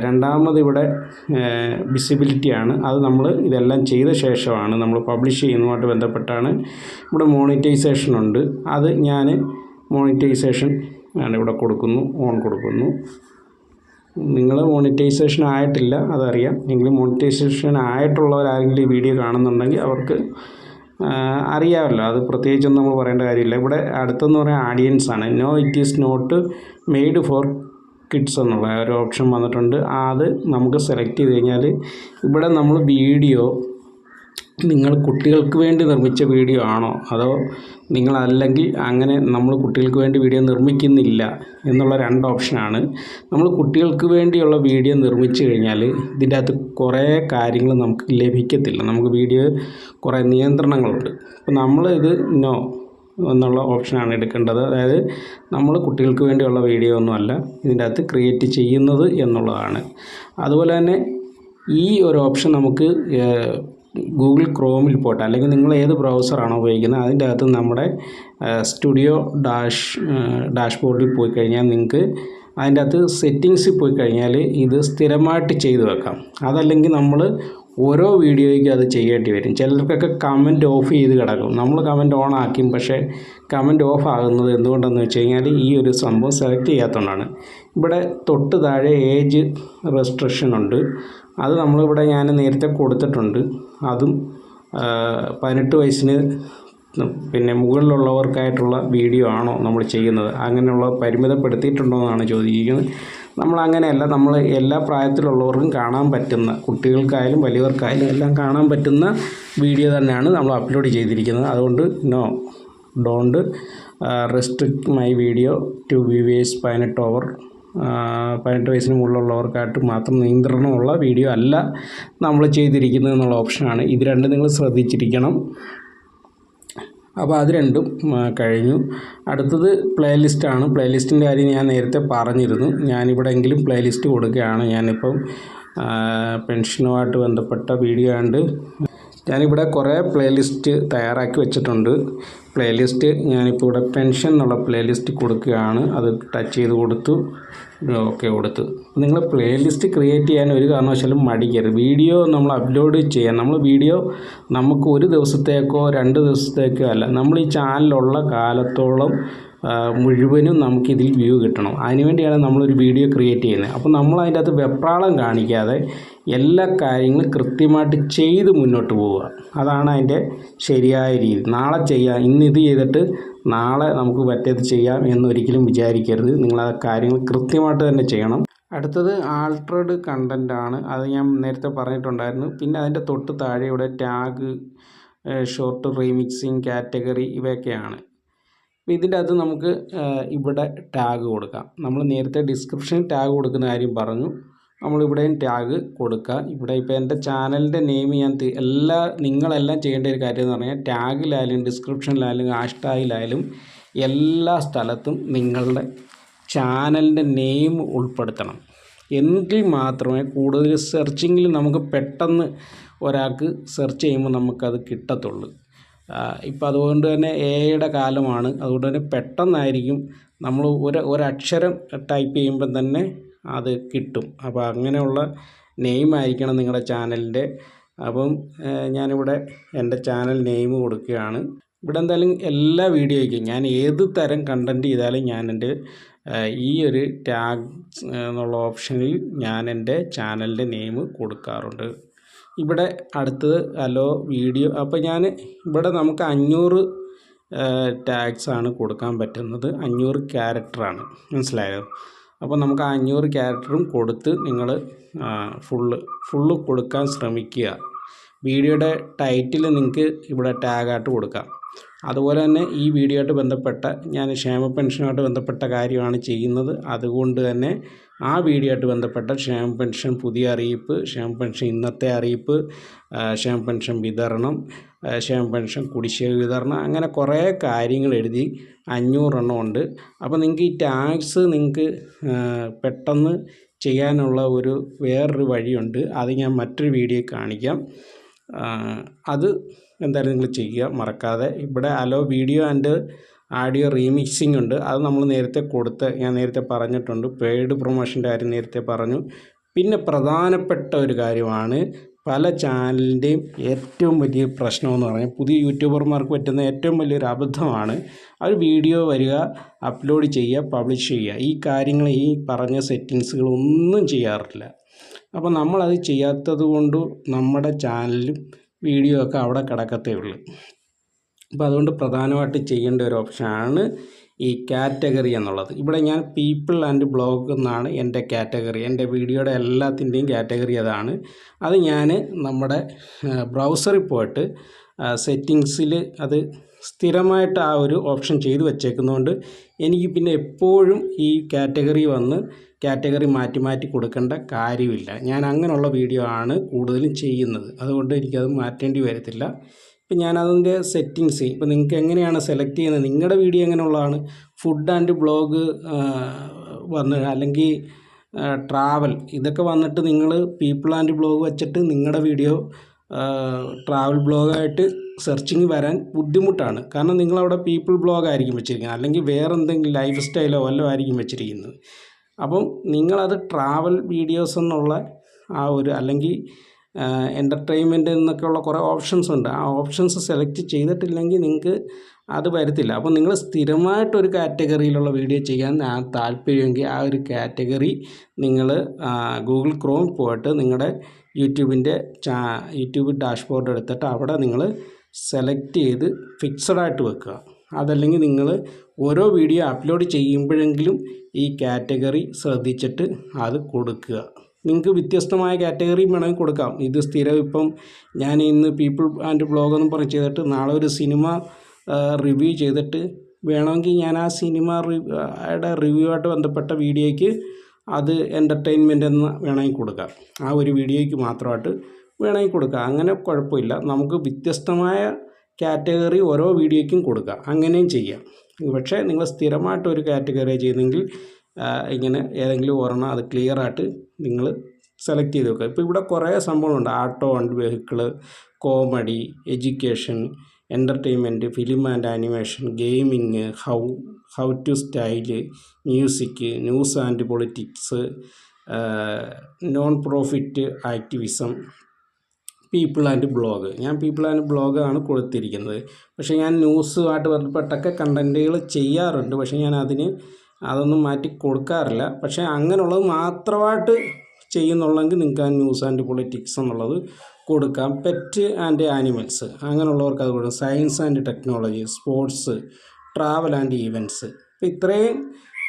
രണ്ടാമത് ഇവിടെ വിസിബിലിറ്റിയാണ്. അത് നമ്മൾ ഇതെല്ലാം ചെയ്ത ശേഷമാണ് നമ്മൾ പബ്ലിഷ് ചെയ്യുന്നതുമായിട്ട് ബന്ധപ്പെട്ടാണ്. ഇവിടെ മോണിറ്റൈസേഷൻ ഉണ്ട്. അത് ഞാൻ മോണിറ്റൈസേഷൻ ഇവിടെ കൊടുക്കുന്നു, ഓൺ കൊടുക്കുന്നു. നിങ്ങൾ മോണിറ്റൈസേഷൻ ആയിട്ടില്ല അതറിയാം. എങ്കിലും മോണിറ്റൈസേഷൻ ആയിട്ടുള്ളവരാരെങ്കിലും ഈ വീഡിയോ കാണുന്നുണ്ടെങ്കിൽ അവർക്ക് അറിയാമല്ലോ. അത് പ്രത്യേകിച്ചൊന്നും നമ്മൾ പറയേണ്ട കാര്യമില്ല. ഇവിടെ അടുത്തെന്ന് പറയാൻ ആഡിയൻസ് ആണ്. No it is not made for kids എന്നുള്ള ഒരു ഓപ്ഷൻ വന്നിട്ടുണ്ട്. അത് നമുക്ക് സെലക്ട് ചെയ്ത് കഴിഞ്ഞാൽ ഇവിടെ നമ്മൾ വീഡിയോ നിങ്ങൾ കുട്ടികൾക്ക് വേണ്ടി നിർമ്മിച്ച വീഡിയോ ആണോ, അതോ നിങ്ങളല്ലെങ്കിൽ അങ്ങനെ നമ്മൾ കുട്ടികൾക്ക് വേണ്ടി വീഡിയോ നിർമ്മിക്കുന്നില്ല എന്നുള്ള 2 ഓപ്ഷനാണ്. നമ്മൾ കുട്ടികൾക്ക് വേണ്ടിയുള്ള വീഡിയോ നിർമ്മിച്ചു കഴിഞ്ഞാൽ ഇതിൻ്റെ അകത്ത് കുറേ കാര്യങ്ങൾ നമുക്ക് ലഭിക്കത്തില്ല. നമുക്ക് വീഡിയോ കുറേ നിയന്ത്രണങ്ങളുണ്ട്. അപ്പോൾ നമ്മൾ ഇത് നോ എന്നുള്ള ഓപ്ഷനാണ് എടുക്കേണ്ടത്. അതായത് നമ്മൾ കുട്ടികൾക്ക് വേണ്ടിയുള്ള വീഡിയോ ഒന്നുമല്ല ഇതിൻ്റെ അകത്ത് ക്രിയേറ്റ് ചെയ്യുന്നത് എന്നുള്ളതാണ്. അതുപോലെ തന്നെ ഈ ഒരു ഓപ്ഷൻ നമുക്ക് ഗൂഗിൾ ക്രോമിൽ പോട്ടെ, അല്ലെങ്കിൽ നിങ്ങൾ ഏത് ബ്രൗസറാണോ ഉപയോഗിക്കുന്നത് അതിൻ്റെ അകത്ത് നമ്മുടെ സ്റ്റുഡിയോ ഡാഷ്ബോർഡിൽ പോയി കഴിഞ്ഞാൽ നിങ്ങൾക്ക് അതിൻ്റെ അകത്ത് സെറ്റിങ്സിൽ പോയി കഴിഞ്ഞാൽ ഇത് സ്ഥിരമായിട്ട് ചെയ്തു വെക്കാം. അതല്ലെങ്കിൽ നമ്മൾ ഓരോ വീഡിയോയ്ക്കും അത് ചെയ്യേണ്ടി വരും. ചിലർക്കൊക്കെ കമൻറ്റ് ഓഫ് ചെയ്ത് കിടക്കും. നമ്മൾ കമൻറ്റ് ഓൺ ആക്കും, പക്ഷേ കമൻറ്റ് ഓഫ് ആകുന്നത് എന്തുകൊണ്ടെന്ന് വെച്ച് കഴിഞ്ഞാൽ ഈ ഒരു സംഭവം സെലക്ട് ചെയ്യാത്തതുകൊണ്ടാണ്. ഇവിടെ തൊട്ട് താഴെ ഏജ് റെസ്ട്രിക്ഷൻ ഉണ്ട്. അത് നമ്മളിവിടെ ഞാൻ നേരത്തെ കൊടുത്തിട്ടുണ്ട്. അതും 18 വയസ്സിന് പിന്നെ മുകളിലുള്ളവർക്കായിട്ടുള്ള വീഡിയോ ആണോ നമ്മൾ ചെയ്യുന്നത്, അങ്ങനെയുള്ള പരിമിതപ്പെടുത്തിയിട്ടുണ്ടോ എന്നാണ് ചോദിക്കുന്നത്. നമ്മളങ്ങനെയല്ല, നമ്മൾ എല്ലാ പ്രായത്തിലുള്ളവർക്കും കാണാൻ പറ്റുന്ന, കുട്ടികൾക്കായാലും വലിയവർക്കായാലും എല്ലാം കാണാൻ പറ്റുന്ന വീഡിയോ തന്നെയാണ് നമ്മൾ അപ്ലോഡ് ചെയ്തിരിക്കുന്നത്. അതുകൊണ്ട് don't restrict my video to viewers 18 വയസ്സിന് മുകളിലുള്ളവർക്കായിട്ട് മാത്രം നിയന്ത്രണമുള്ള വീഡിയോ അല്ല നമ്മൾ ചെയ്തിരിക്കുന്നത് എന്നുള്ള ഓപ്ഷനാണ്. ഇത് രണ്ടും നിങ്ങൾ ശ്രദ്ധിച്ചിരിക്കണം. അപ്പോൾ അത് രണ്ടും കഴിഞ്ഞു. അടുത്തത് പ്ലേലിസ്റ്റാണ്. പ്ലേലിസ്റ്റിൻ്റെ കാര്യം ഞാൻ നേരത്തെ പറഞ്ഞിരുന്നു. ഞാനിവിടെയെങ്കിലും പ്ലേലിസ്റ്റ് കൊടുക്കുകയാണ്. ഞാനിപ്പം പെൻഷനുമായിട്ട് ബന്ധപ്പെട്ട വീഡിയോ ഉണ്ട്. ഞാനിവിടെ കുറേ പ്ലേലിസ്റ്റ് തയ്യാറാക്കി വെച്ചിട്ടുണ്ട്. പ്ലേലിസ്റ്റ് ഞാനിപ്പോൾ ഇവിടെ പെൻഷൻ എന്നുള്ള പ്ലേലിസ്റ്റ് കൊടുക്കുകയാണ്. അത് ടച്ച് ചെയ്ത് കൊടുത്തു, ഓക്കെ കൊടുത്തു. നിങ്ങൾ പ്ലേലിസ്റ്റ് ക്രിയേറ്റ് ചെയ്യാൻ ഒരു കാരണവശാലും മടിക്കരുത്. വീഡിയോ നമ്മൾ അപ്ലോഡ് ചെയ്യാൻ, നമ്മൾ വീഡിയോ നമുക്ക് ഒരു ദിവസത്തേക്കോ 2 ദിവസത്തേക്കോ അല്ല, നമ്മൾ ഈ ചാനലുള്ള കാലത്തോളം മുഴുവനും നമുക്കിതിൽ വ്യൂ കിട്ടണം. അതിനുവേണ്ടിയാണ് നമ്മളൊരു വീഡിയോ ക്രിയേറ്റ് ചെയ്യുന്നത്. അപ്പോൾ നമ്മൾ അതിൻ്റെ അകത്ത് വെപ്രാളം കാണിക്കാതെ എല്ലാ കാര്യങ്ങളും കൃത്യമായിട്ട് ചെയ്ത് മുന്നോട്ട് പോവുക. അതാണ് അതിൻ്റെ ശരിയായ രീതി. നാളെ ചെയ്യാം, ഇന്ന് ഇത് ചെയ്തിട്ട് നാളെ നമുക്ക് മറ്റേത് ചെയ്യാം എന്നൊരിക്കലും വിചാരിക്കരുത്. നിങ്ങൾ ആ കാര്യങ്ങൾ കൃത്യമായിട്ട് തന്നെ ചെയ്യണം. അടുത്തത് ആൾട്ടർഡ് കണ്ടൻ്റാണ്. അത് ഞാൻ നേരത്തെ പറഞ്ഞിട്ടുണ്ടായിരുന്നു. പിന്നെ അതിൻ്റെ തൊട്ട് താഴെ ഇവിടെ ടാഗ്, ഷോർട്ട്, റീമിക്സിങ്, കാറ്റഗറി ഇവയൊക്കെയാണ്. അപ്പോൾ ഇതിൻ്റെ അകത്ത് നമുക്ക് ഇവിടെ ടാഗ് കൊടുക്കാം. നമ്മൾ നേരത്തെ ഡിസ്ക്രിപ്ഷൻ ടാഗ് കൊടുക്കുന്ന കാര്യം പറഞ്ഞു. നമ്മളിവിടെയും ടാഗ് കൊടുക്കുക. ഇവിടെ ഇപ്പോൾ എൻ്റെ ചാനലിൻ്റെ നെയിം ഞാൻ നിങ്ങളെല്ലാം ചെയ്യേണ്ട ഒരു കാര്യം എന്ന് പറഞ്ഞാൽ ടാഗിലായാലും ഡിസ്ക്രിപ്ഷനിലായാലും ഹാഷ്ടാഗിലായാലും എല്ലാ സ്ഥലത്തും നിങ്ങളുടെ ചാനലിൻ്റെ നെയിം ഉൾപ്പെടുത്തണം. എങ്കിൽ മാത്രമേ കൂടുതൽ സെർച്ചിങ്ങിൽ നമുക്ക് പെട്ടെന്ന് ഒരാൾക്ക് സെർച്ച് ചെയ്യുമ്പോൾ നമുക്കത് കിട്ടത്തുള്ളൂ. ഇപ്പോൾ അതുകൊണ്ട് തന്നെ എഐയുടെ കാലമാണ്. അതുകൊണ്ട് തന്നെ പെട്ടെന്നായിരിക്കും നമ്മൾ ഒരക്ഷരം ടൈപ്പ് ചെയ്യുമ്പം തന്നെ അത് കിട്ടും. അപ്പോൾ അങ്ങനെയുള്ള നെയിം ആയിരിക്കണം നിങ്ങളുടെ ചാനലിൻ്റെ. അപ്പം ഞാനിവിടെ എൻ്റെ ചാനൽ നെയിം കൊടുക്കുകയാണ്. ഇവിടെ എന്തായാലും എല്ലാ വീഡിയോയ്ക്കും ഞാൻ ഏത് തരം കണ്ടൻറ്റ് ചെയ്താലും ഞാൻ എൻ്റെ ഈ ഒരു ടാഗ് എന്നുള്ള ഓപ്ഷനിൽ ഞാൻ എൻ്റെ ചാനലിൻ്റെ നെയിം കൊടുക്കാറുണ്ട്. ഇവിടെ അടുത്തത് ഹലോ വീഡിയോ. അപ്പോൾ ഞാൻ ഇവിടെ നമുക്ക് 500 ടാഗ്സാണ് കൊടുക്കാൻ പറ്റുന്നത്. 500 ക്യാരക്ടറാണ്, മനസ്സിലായോ? അപ്പോൾ നമുക്ക് 500 ക്യാരക്ടറും കൊടുത്ത് നിങ്ങൾ ഫുള്ള് കൊടുക്കാൻ ശ്രമിക്കുക. വീഡിയോയുടെ ടൈറ്റിൽ നിങ്ങൾക്ക് ഇവിടെ ടാഗായിട്ട് കൊടുക്കാം. അതുപോലെ തന്നെ ഈ വീഡിയോയായിട്ട് ബന്ധപ്പെട്ട, ഞാൻ ക്ഷേമ പെൻഷനുമായിട്ട് ബന്ധപ്പെട്ട കാര്യമാണ് ചെയ്യുന്നത്. അതുകൊണ്ട് തന്നെ ആ വീഡിയോ ആയിട്ട് ബന്ധപ്പെട്ട ക്ഷേമ പെൻഷൻ പുതിയ അറിയിപ്പ്, ക്ഷേമ പെൻഷൻ ഇന്നത്തെ അറിയിപ്പ്, ക്ഷേമ പെൻഷൻ വിതരണം, ക്ഷേമ പെൻഷൻ കുടിശ്ശിക വിതരണം, അങ്ങനെ കുറേ കാര്യങ്ങൾ എഴുതി 500 എണ്ണം ഉണ്ട്. അപ്പോൾ നിങ്ങൾക്ക് ഈ ടാഗ്സ് നിങ്ങൾക്ക് പെട്ടെന്ന് ചെയ്യാനുള്ള വേറൊരു വഴിയുണ്ട്. അത് ഞാൻ മറ്റൊരു വീഡിയോ കാണിക്കാം. അത് എന്തായാലും നിങ്ങൾ ചെയ്യുക മറക്കാതെ. ഇവിടെ hello video and audio remixing ഉണ്ട്. അത് നമ്മൾ നേരത്തെ ഞാൻ നേരത്തെ പറഞ്ഞിട്ടുണ്ട്. പെയ്ഡ് പ്രൊമോഷൻ്റെ കാര്യം നേരത്തെ പറഞ്ഞു. പിന്നെ പ്രധാനപ്പെട്ട ഒരു കാര്യമാണ്, പല ചാനലിൻ്റെയും ഏറ്റവും വലിയ പ്രശ്നമെന്ന് പറഞ്ഞാൽ, പുതിയ യൂട്യൂബർമാർക്ക് പറ്റുന്ന ഏറ്റവും വലിയൊരു അബദ്ധമാണ്, അവർ വീഡിയോ വരിക, അപ്ലോഡ് ചെയ്യുക, പബ്ലിഷ് ചെയ്യുക. ഈ കാര്യങ്ങൾ, ഈ പറഞ്ഞ സെറ്റിങ്സുകളൊന്നും ചെയ്യാറില്ല. അപ്പോൾ നമ്മളത് ചെയ്യാത്തത് കൊണ്ട് നമ്മുടെ ചാനലും വീഡിയോ ഒക്കെ അവിടെ കിടക്കത്തേ ഉള്ളൂ. അപ്പോൾ അതുകൊണ്ട് പ്രധാനമായിട്ട് ചെയ്യേണ്ട ഒരു ഓപ്ഷനാണ് ഈ കാറ്റഗറി എന്നുള്ളത്. ഇവിടെ ഞാൻ പീപ്പിൾ ആൻഡ് ബ്ലോഗ് എന്നാണ് എൻ്റെ കാറ്റഗറി. എൻ്റെ വീഡിയോയുടെ എല്ലാത്തിൻ്റെയും കാറ്റഗറി അതാണ്. അത് ഞാൻ നമ്മുടെ ബ്രൗസറിൽ പോയിട്ട് സെറ്റിങ്സിൽ അത് സ്ഥിരമായിട്ട് ആ ഒരു ഓപ്ഷൻ ചെയ്ത് വെച്ചേക്കുന്നതുകൊണ്ട് എനിക്ക് പിന്നെ എപ്പോഴും ഈ കാറ്റഗറി വന്ന് കാറ്റഗറി മാറ്റി മാറ്റി കൊടുക്കേണ്ട കാര്യമില്ല. ഞാൻ അങ്ങനെയുള്ള വീഡിയോ ആണ് കൂടുതലും ചെയ്യുന്നത്. അതുകൊണ്ട് എനിക്കത് മാറ്റേണ്ടി വരത്തില്ല. ഇപ്പം ഞാനതിൻ്റെ സെറ്റിങ്സ് ഇപ്പം നിങ്ങൾക്ക് എങ്ങനെയാണ് സെലക്ട് ചെയ്യുന്നത്, നിങ്ങളുടെ വീഡിയോ എങ്ങനെയുള്ളതാണ്, ഫുഡ് ആൻഡ് ബ്ലോഗ് വന്ന് അല്ലെങ്കിൽ ട്രാവൽ ഇതൊക്കെ വന്നിട്ട് നിങ്ങൾ പീപ്പിൾ ആൻഡ് ബ്ലോഗ് വെച്ചിട്ട് നിങ്ങളുടെ വീഡിയോ ട്രാവൽ ബ്ലോഗായിട്ട് സെർച്ചിങ് വരാൻ ബുദ്ധിമുട്ടാണ്. കാരണം നിങ്ങളവിടെ പീപ്പിൾ ബ്ലോഗ് ആയിരിക്കും വെച്ചിരിക്കുന്നത്, അല്ലെങ്കിൽ വേറെ എന്തെങ്കിലും ലൈഫ് സ്റ്റൈലോ വല്ലതും ആയിരിക്കും വെച്ചിരിക്കുന്നത്. അപ്പം നിങ്ങളത് ട്രാവൽ വീഡിയോസ് എന്നുള്ള ആ ഒരു അല്ലെങ്കിൽ എൻ്റർടൈൻമെൻറ്റ് എന്നൊക്കെയുള്ള കുറേ ഓപ്ഷൻസ് ഉണ്ട്. ആ ഓപ്ഷൻസ് സെലക്ട് ചെയ്തിട്ടില്ലെങ്കിൽ നിങ്ങൾക്ക് അത് വരത്തില്ല. അപ്പോൾ നിങ്ങൾ സ്ഥിരമായിട്ടൊരു കാറ്റഗറിയിലുള്ള വീഡിയോ ചെയ്യാൻ താല്പര്യമെങ്കിൽ ആ ഒരു കാറ്റഗറി നിങ്ങൾ ഗൂഗിൾ ക്രോം പോയിട്ട് നിങ്ങളുടെ യൂട്യൂബ് ഡാഷ്ബോർഡ് എടുത്തിട്ട് അവിടെ നിങ്ങൾ സെലക്ട് ചെയ്ത് ഫിക്സഡായിട്ട് വെക്കുക. അതല്ലെങ്കിൽ നിങ്ങൾ ഓരോ വീഡിയോ അപ്ലോഡ് ചെയ്യുമ്പോഴെങ്കിലും ഈ കാറ്റഗറി ശ്രദ്ധിച്ചിട്ട് അത് കൊടുക്കുക. നിങ്ങൾക്ക് വ്യത്യസ്തമായ കാറ്റഗറി വേണമെങ്കിൽ കൊടുക്കാം. ഇത് സ്ഥിരം ഇപ്പം ഞാൻ ഇന്ന് പീപ്പിൾ ആൻഡ് ബ്ലോഗ് എന്ന് പറഞ്ഞ് ചെയ്തിട്ട് നാളെ ഒരു സിനിമ റിവ്യൂ ചെയ്തിട്ട് വേണമെങ്കിൽ ഞാൻ ആ സിനിമയുടെ റിവ്യൂ ആയിട്ട് ബന്ധപ്പെട്ട വീഡിയോയ്ക്ക് അത് എൻ്റർടൈൻമെൻ്റ് എന്ന് വേണമെങ്കിൽ കൊടുക്കാം. ആ ഒരു വീഡിയോയ്ക്ക് മാത്രമായിട്ട് വേണമെങ്കിൽ കൊടുക്കാം. അങ്ങനെ കുഴപ്പമില്ല. നമുക്ക് വ്യത്യസ്തമായ കാറ്റഗറി ഓരോ വീഡിയോയ്ക്കും കൊടുക്കാം. അങ്ങനെയും ചെയ്യാം. പക്ഷേ നിങ്ങൾ സ്ഥിരമായിട്ട് ഒരു കാറ്റഗറി ചെയ്യുന്നെങ്കിൽ ഇങ്ങനെ ഏതെങ്കിലും ഒരെണ്ണം അത് ക്ലിയറായിട്ട് നിങ്ങൾ സെലക്ട് ചെയ്ത് വെക്കുക. ഇപ്പോൾ ഇവിടെ കുറേ സംഭവങ്ങളുണ്ട്. Auto and vehicle, comedy, education, entertainment, film and animation, gaming, how to style, music, news and politics, non profit activism, people and blog. ഞാൻ പീപ്പിൾ ആൻഡ് ബ്ലോഗാണ് കൊടുത്തിരിക്കുന്നത്. പക്ഷേ ഞാൻ ന്യൂസുമായിട്ട് ബന്ധപ്പെട്ടൊക്കെ കണ്ടൻറ്റുകൾ ചെയ്യാറുണ്ട്. പക്ഷേ ഞാൻ അതൊന്നും മാറ്റി കൊടുക്കാറില്ല. പക്ഷേ അങ്ങനെയുള്ളത് മാത്രമായിട്ട് ചെയ്യുന്നുള്ളെങ്കിൽ നിങ്ങൾക്ക് ആ ന്യൂസ് ആൻഡ് പൊളിറ്റിക്സ് എന്നുള്ളത് കൊടുക്കാം. പെറ്റ് ആൻഡ് ആനിമൽസ് അങ്ങനെയുള്ളവർക്ക് അത് കൊടുക്കാം. Science and technology, sports, travel and events. ഇപ്പോൾ ഇത്രയും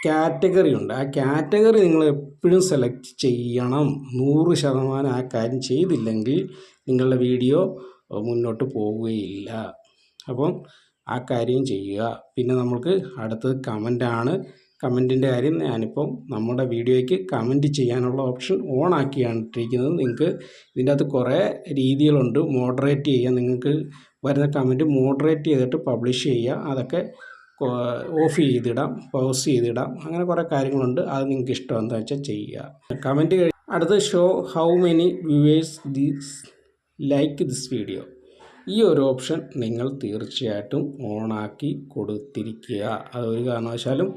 കാറ്റഗറി ഉണ്ട്. ആ കാറ്റഗറി നിങ്ങൾ എപ്പോഴും സെലക്ട് ചെയ്യണം. 100% ആ കാര്യം ചെയ്തില്ലെങ്കിൽ നിങ്ങളുടെ വീഡിയോ മുന്നോട്ട് പോവുകയില്ല. അപ്പം ആ കാര്യം ചെയ്യുക. പിന്നെ നമുക്ക് അടുത്തത് കമൻ്റാണ്. കമൻറ്റിൻ്റെ കാര്യം ഞാനിപ്പം നമ്മുടെ വീഡിയോയ്ക്ക് കമൻറ്റ് ചെയ്യാനുള്ള ഓപ്ഷൻ ഓൺ ആക്കിയാണ് ഇട്ടിരിക്കുന്നത്. നിങ്ങൾക്ക് ഇതിൻ്റെ അകത്ത് കുറേ രീതികളുണ്ട്. മോഡറേറ്റ് ചെയ്യുക, നിങ്ങൾക്ക് വരുന്ന കമൻറ്റ് മോഡറേറ്റ് ചെയ്തിട്ട് പബ്ലിഷ് ചെയ്യുക, അതൊക്കെ ഓഫ് ചെയ്തിടാം, പൗസ് ചെയ്തിടാം, അങ്ങനെ കുറേ കാര്യങ്ങളുണ്ട്. അത് നിങ്ങൾക്ക് ഇഷ്ടം എന്താ വെച്ചാൽ ചെയ്യുക. കമൻറ്റ് അടുത്ത് show how many viewers like this video. ഈ ഒരു ഓപ്ഷൻ നിങ്ങൾ തീർച്ചയായിട്ടും ഓണാക്കി കൊടുത്തിരിക്കുക. അതൊരു കാരണവശാലും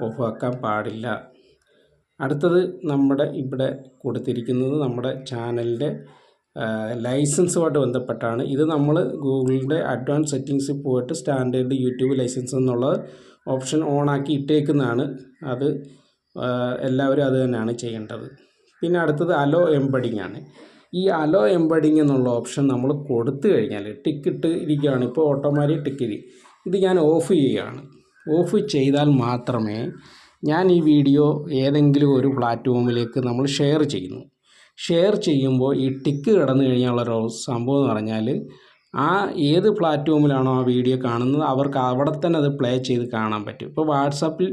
ഓഫാക്കാൻ പാടില്ല. അടുത്തത് നമ്മുടെ ഇവിടെ കൊടുത്തിരിക്കുന്നത് നമ്മുടെ ചാനലിൻ്റെ ലൈസൻസുമായിട്ട് ബന്ധപ്പെട്ടാണ്. ഇത് നമ്മൾ ഗൂഗിളിൻ്റെ അഡ്വാൻസ് സെറ്റിങ്സിൽ പോയിട്ട് സ്റ്റാൻഡേർഡ് യൂട്യൂബ് ലൈസൻസ് എന്നുള്ള ഓപ്ഷൻ ഓണാക്കി ഇട്ടേക്കുന്നതാണ്. അത് എല്ലാവരും അത് തന്നെയാണ് ചെയ്യേണ്ടത്. പിന്നെ അടുത്തത് അലോ എംബഡിങ് ആണ്. ഈ അലോ എംബഡിങ് എന്നുള്ള ഓപ്ഷൻ നമ്മൾ കൊടുത്തു കഴിഞ്ഞാൽ ടിക്കിട്ട് ഇരിക്കുകയാണ്. ഇപ്പോൾ ഓട്ടോമാറ്റിക് ടിക്കറ്റ് ഇത് ഞാൻ ഓഫ് ചെയ്യുകയാണ്. ഓഫ് ചെയ്താൽ മാത്രമേ ഞാൻ ഈ വീഡിയോ ഏതെങ്കിലും ഒരു പ്ലാറ്റ്ഫോമിലേക്ക് നമ്മൾ ഷെയർ ചെയ്യുന്നു. ഷെയർ ചെയ്യുമ്പോൾ ഈ ടിക്ക് കിടന്നു കഴിഞ്ഞുള്ളൊരു സംഭവം എന്ന് പറഞ്ഞാൽ ഏത് പ്ലാറ്റ്ഫോമിലാണോ ആ വീഡിയോ കാണുന്നത് അവർക്ക് അവിടെ തന്നെ അത് പ്ലേ ചെയ്ത് കാണാൻ പറ്റും. ഇപ്പോൾ വാട്സാപ്പിൽ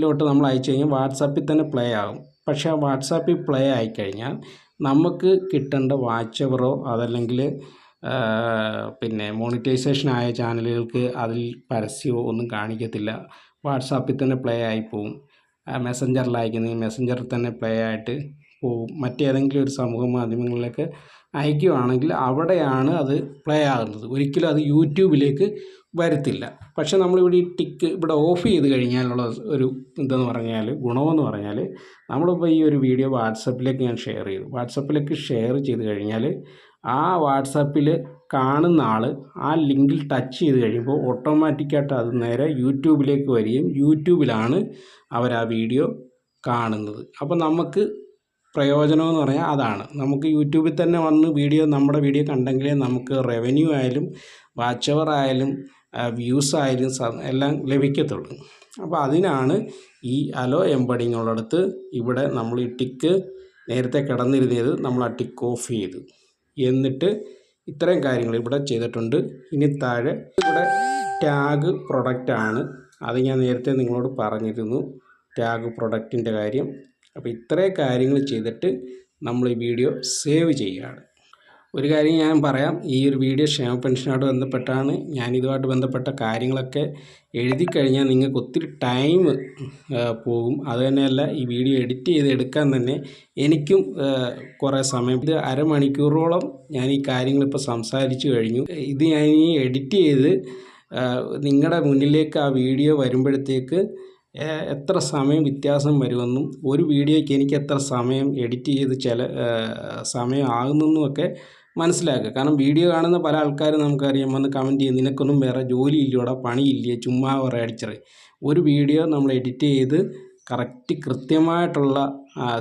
ലോട്ട് നമ്മൾ അയച്ചു കഴിഞ്ഞാൽ വാട്സാപ്പിൽ തന്നെ പ്ലേ ആകും. പക്ഷേ ആ വാട്സാപ്പിൽ പ്ലേ ആയിക്കഴിഞ്ഞാൽ നമുക്ക് കിട്ടേണ്ട വാച്ച് അവറോ അതല്ലെങ്കിൽ പിന്നെ മോണിറ്റൈസേഷൻ ആയ ചാനലുകൾക്ക് അതിൽ പരസ്യമോ ഒന്നും കാണിക്കത്തില്ല. വാട്സാപ്പിൽ തന്നെ പ്ലേ ആയിപ്പോവും. മെസ്സഞ്ചറിൽ അയക്കുന്നത് മെസ്സഞ്ചറിൽ തന്നെ പ്ലേ ആയിട്ട് പോവും. മറ്റേതെങ്കിലും ഒരു സമൂഹ മാധ്യമങ്ങളിലേക്ക് അയക്കുകയാണെങ്കിൽ അവിടെയാണ് അത് പ്ലേ ആകുന്നത്. ഒരിക്കലും അത് യൂട്യൂബിലേക്ക് വരത്തില്ല. പക്ഷേ നമ്മളിവിടെ ഈ ടിക്ക് ഇവിടെ ഓഫ് ചെയ്ത് കഴിഞ്ഞാലുള്ള ഒരു ഇതെന്ന് പറഞ്ഞാൽ ഗുണമെന്ന് പറഞ്ഞാൽ നമ്മളിപ്പോൾ ഈ ഒരു വീഡിയോ വാട്സാപ്പിലേക്ക് ഞാൻ ഷെയർ ചെയ്തു. വാട്സാപ്പിലേക്ക് ഷെയർ ചെയ്ത് കഴിഞ്ഞാൽ ആ വാട്സാപ്പിൽ കാണുന്ന ആൾ ആ ലിങ്കിൽ ടച്ച് ചെയ്ത് കഴിയുമ്പോൾ ഓട്ടോമാറ്റിക്കായിട്ട് അത് നേരെ യൂട്യൂബിലേക്ക് വരികയും യൂട്യൂബിലാണ് അവർ ആ വീഡിയോ കാണുന്നത്. അപ്പോൾ നമുക്ക് പ്രയോജനം എന്ന് പറഞ്ഞാൽ അതാണ്. നമുക്ക് യൂട്യൂബിൽ തന്നെ വന്ന് നമ്മുടെ വീഡിയോ കണ്ടെങ്കിലേ നമുക്ക് റവന്യൂ ആയാലും വാച്ച് അവർ ആയാലും വ്യൂസ് ആയാലും എല്ലാം ലഭിക്കത്തുള്ളൂ. അപ്പോൾ അതിനാണ് ഈ അലോ എംബഡിങ് ഉള്ളിടത്ത് ഇവിടെ നമ്മൾ ഈ ടിക്ക് നേരത്തെ കിടന്നിരുന്നത് നമ്മൾ ആ ടിക്ക് ഓഫ് ചെയ്തു. എന്നിട്ട് ഇത്രയും കാര്യങ്ങൾ ഇവിടെ ചെയ്തിട്ടുണ്ട്. ഇനി താഴെ ഇവിടെ ടാഗ് പ്രൊഡക്റ്റാണ്. അത് ഞാൻ നേരത്തെ നിങ്ങളോട് പറഞ്ഞിരുന്നു, ടാഗ് പ്രൊഡക്റ്റിൻ്റെ കാര്യം. അപ്പോൾ ഇത്രയും കാര്യങ്ങൾ ചെയ്തിട്ട് നമ്മൾ ഈ വീഡിയോ സേവ് ചെയ്യുകയാണ്. ഒരു കാര്യം ഞാൻ പറയാം, ഈ ഒരു വീഡിയോ ക്ഷേമ പെൻഷനുമായിട്ട് ബന്ധപ്പെട്ടാണ്. ഞാനിതുമായിട്ട് ബന്ധപ്പെട്ട കാര്യങ്ങളൊക്കെ എഴുതി കഴിഞ്ഞാൽ നിങ്ങൾക്ക് ഒത്തിരി ടൈം പോകും. അത് തന്നെയല്ല, ഈ വീഡിയോ എഡിറ്റ് ചെയ്ത് എടുക്കാൻ തന്നെ എനിക്കും കുറേ സമയം. ഇത് അരമണിക്കൂറോളം ഞാൻ ഈ കാര്യങ്ങളിപ്പോൾ സംസാരിച്ചു കഴിഞ്ഞു. ഇത് ഞാൻ ഈ എഡിറ്റ് ചെയ്ത് നിങ്ങളുടെ മുന്നിലേക്ക് ആ വീഡിയോ വരുമ്പോഴത്തേക്ക് എത്ര സമയം വ്യത്യാസം വരുമെന്നും ഒരു വീഡിയോയ്ക്ക് എനിക്ക് എത്ര സമയം എഡിറ്റ് ചെയ്ത് സമയം ആകുന്നെന്നുമൊക്കെ മനസ്സിലാക്കുക. കാരണം വീഡിയോ കാണുന്ന പല ആൾക്കാരും നമുക്കറിയാം, വന്ന് കമൻറ്റ് ചെയ്യും, നിനക്കൊന്നും വേറെ ജോലിയില്ലയോടാ, പണിയില്ലേ, ചുമ്മാ കുറേ അടിച്ചറി. ഒരു വീഡിയോ നമ്മൾ എഡിറ്റ് ചെയ്ത് കൃത്യമായിട്ടുള്ള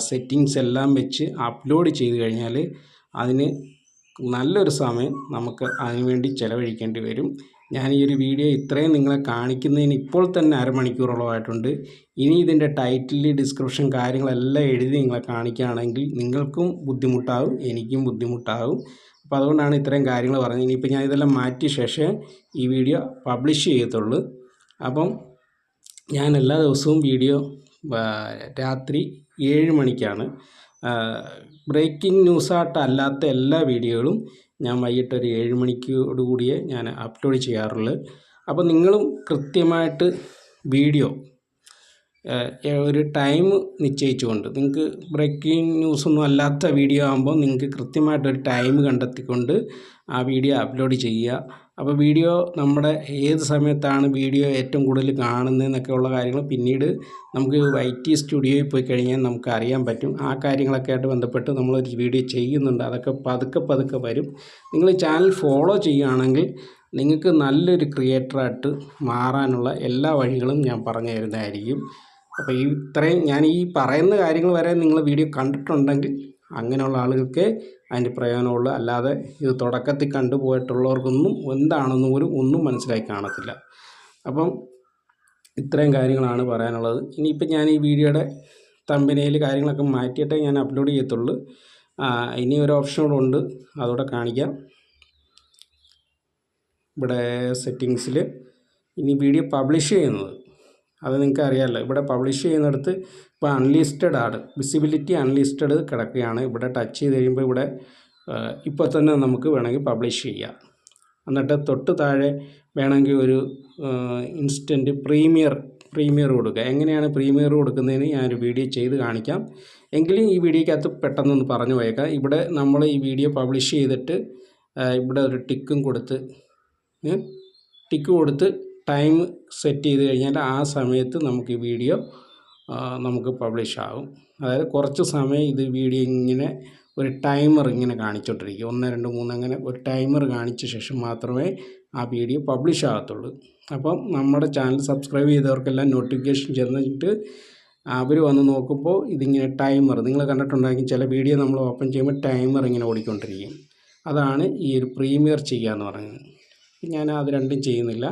സെറ്റിങ്സ് എല്ലാം വെച്ച് അപ്ലോഡ് ചെയ്ത് കഴിഞ്ഞാൽ അതിന് നല്ലൊരു സമയം നമുക്ക് അതിനുവേണ്ടി ചിലവഴിക്കേണ്ടി വരും. ഞാൻ ഈ ഒരു വീഡിയോ ഇത്രയും നിങ്ങളെ കാണിക്കുന്നതിന് ഇപ്പോൾ തന്നെ അരമണിക്കൂറോളമായിട്ടുണ്ട്. ഇനി ഇതിൻ്റെ ടൈറ്റിൽ, ഡിസ്ക്രിപ്ഷൻ കാര്യങ്ങളെല്ലാം എഴുതി നിങ്ങളെ കാണിക്കുകയാണെങ്കിൽ നിങ്ങൾക്കും ബുദ്ധിമുട്ടാകും, എനിക്കും ബുദ്ധിമുട്ടാകും. അപ്പോൾ അതുകൊണ്ടാണ് ഇത്രയും കാര്യങ്ങൾ പറഞ്ഞത്. ഇനിയിപ്പോൾ ഞാൻ ഇതെല്ലാം മാറ്റിയ ശേഷം ഈ വീഡിയോ പബ്ലിഷ് ചെയ്യത്തുള്ളൂ. അപ്പം ഞാൻ എല്ലാ ദിവസവും വീഡിയോ രാത്രി 7 മണിക്കാണ്. ബ്രേക്കിംഗ് ന്യൂസായിട്ടല്ലാത്ത എല്ലാ വീഡിയോകളും ഞാൻ വൈകിട്ട് ഒരു 7 മണിക്കോടുകൂടിയേ ഞാൻ അപ്ലോഡ് ചെയ്യാറുള്ളൂ. അപ്പോൾ നിങ്ങളും കൃത്യമായിട്ട് വീഡിയോ ഒരു ടൈം നിശ്ചയിച്ചുകൊണ്ട്, നിങ്ങൾക്ക് ബ്രേക്കിംഗ് ന്യൂസൊന്നും അല്ലാത്ത വീഡിയോ ആകുമ്പോൾ നിങ്ങൾക്ക് കൃത്യമായിട്ടൊരു ടൈം കണ്ടെത്തിക്കൊണ്ട് ആ വീഡിയോ അപ്ലോഡ് ചെയ്യുക. അപ്പോൾ വീഡിയോ നമ്മുടെ ഏത് സമയത്താണ് വീഡിയോ ഏറ്റവും കൂടുതൽ കാണുന്നതെന്നൊക്കെ ഉള്ള കാര്യങ്ങൾ പിന്നീട് നമുക്ക് YT സ്റ്റുഡിയോയിൽ പോയി കഴിഞ്ഞാൽ നമുക്ക് അറിയാൻ പറ്റും. ആ കാര്യങ്ങളൊക്കെ ആയിട്ട് ബന്ധപ്പെട്ട് നമ്മളൊരു വീഡിയോ ചെയ്യുന്നുണ്ട്. അതൊക്കെ പതുക്കെ വരും. നിങ്ങൾ ചാനൽ ഫോളോ ചെയ്യുകയാണെങ്കിൽ നിങ്ങൾക്ക് നല്ലൊരു ക്രിയേറ്ററായിട്ട് മാറാനുള്ള എല്ലാ വഴികളും ഞാൻ പറഞ്ഞു തരുന്നതായിരിക്കും. അപ്പോൾ ഇത്രയും ഞാൻ ഈ പറയുന്ന കാര്യങ്ങൾ വരെ നിങ്ങൾ വീഡിയോ കണ്ടിട്ടുണ്ടെങ്കിൽ അങ്ങനെയുള്ള ആളുകൾക്ക് അതിൻ്റെ പ്രയോജനമുള്ളൂ. അല്ലാതെ ഇത് തുടക്കത്തിൽ കണ്ടുപോയിട്ടുള്ളവർക്കൊന്നും എന്താണെന്ന് പോലും ഒന്നും മനസ്സിലാക്കി കാണത്തില്ല. അപ്പം ഇത്രയും കാര്യങ്ങളാണ് പറയാനുള്ളത്. ഇനിയിപ്പോൾ ഞാൻ ഈ വീഡിയോയുടെ തമ്പനയിൽ കാര്യങ്ങളൊക്കെ മാറ്റിയിട്ടേ ഞാൻ അപ്ലോഡ് ചെയ്യത്തുള്ളൂ. ഇനി ഒരു ഓപ്ഷൻ കൂടെ ഉണ്ട്, അതോടെ കാണിക്കാം. ഇവിടെ സെറ്റിങ്സിൽ ഇനി വീഡിയോ പബ്ലിഷ് ചെയ്യുന്നത്, അത് നിങ്ങൾക്ക് അറിയാമല്ലോ. ഇവിടെ പബ്ലിഷ് ചെയ്യുന്നിടത്ത് ഇപ്പോൾ അൺലിസ്റ്റഡ് ആണ്, വിസിബിലിറ്റി അൺലിസ്റ്റഡ് കിടക്കുകയാണ്. ഇവിടെ ടച്ച് ചെയ്ത് കഴിയുമ്പോൾ ഇവിടെ ഇപ്പോൾ തന്നെ നമുക്ക് വേണമെങ്കിൽ പബ്ലിഷ് ചെയ്യാം. എന്നിട്ട് തൊട്ട് താഴെ വേണമെങ്കിൽ ഒരു ഇൻസ്റ്റൻറ്റ് പ്രീമിയർ കൊടുക്കുക. എങ്ങനെയാണ് പ്രീമിയർ കൊടുക്കുന്നതിന് ഞാനൊരു വീഡിയോ ചെയ്ത് കാണിക്കാം. എങ്കിലും ഈ വീഡിയോക്കകത്ത് പെട്ടെന്നൊന്ന് പറഞ്ഞു പോയേക്കാം. ഇവിടെ നമ്മൾ ഈ വീഡിയോ പബ്ലിഷ് ചെയ്തിട്ട് ഇവിടെ ഒരു ടിക്ക് കൊടുത്ത് ടൈം സെറ്റ് ചെയ്ത് കഴിഞ്ഞാൽ ആ സമയത്ത് നമുക്ക് ഈ വീഡിയോ നമുക്ക് പബ്ലിഷ് ആകും. അതായത് കുറച്ച് സമയം ഇത് വീഡിയോ ഇങ്ങനെ ഒരു ടൈമർ ഇങ്ങനെ കാണിച്ചുകൊണ്ടിരിക്കും. 1 2 3 അങ്ങനെ ഒരു ടൈമർ കാണിച്ച ശേഷം മാത്രമേ ആ വീഡിയോ പബ്ലിഷ് ആകത്തുള്ളൂ. അപ്പം നമ്മുടെ ചാനൽ സബ്സ്ക്രൈബ് ചെയ്തവർക്കെല്ലാം നോട്ടിഫിക്കേഷൻ ചെന്നിട്ട് അവർ വന്ന് നോക്കുമ്പോൾ ഇതിങ്ങനെ ടൈമർ, നിങ്ങൾ കണ്ടിട്ടുണ്ടെങ്കിൽ ചില വീഡിയോ നമ്മൾ ഓപ്പൺ ചെയ്യുമ്പോൾ ടൈമർ ഇങ്ങനെ ഓടിക്കൊണ്ടിരിക്കും. അതാണ് ഈ ഒരു പ്രീമിയർ ചെയ്യുക എന്ന് പറയുന്നത്. ഞാൻ അത് രണ്ടും ചെയ്യുന്നില്ല.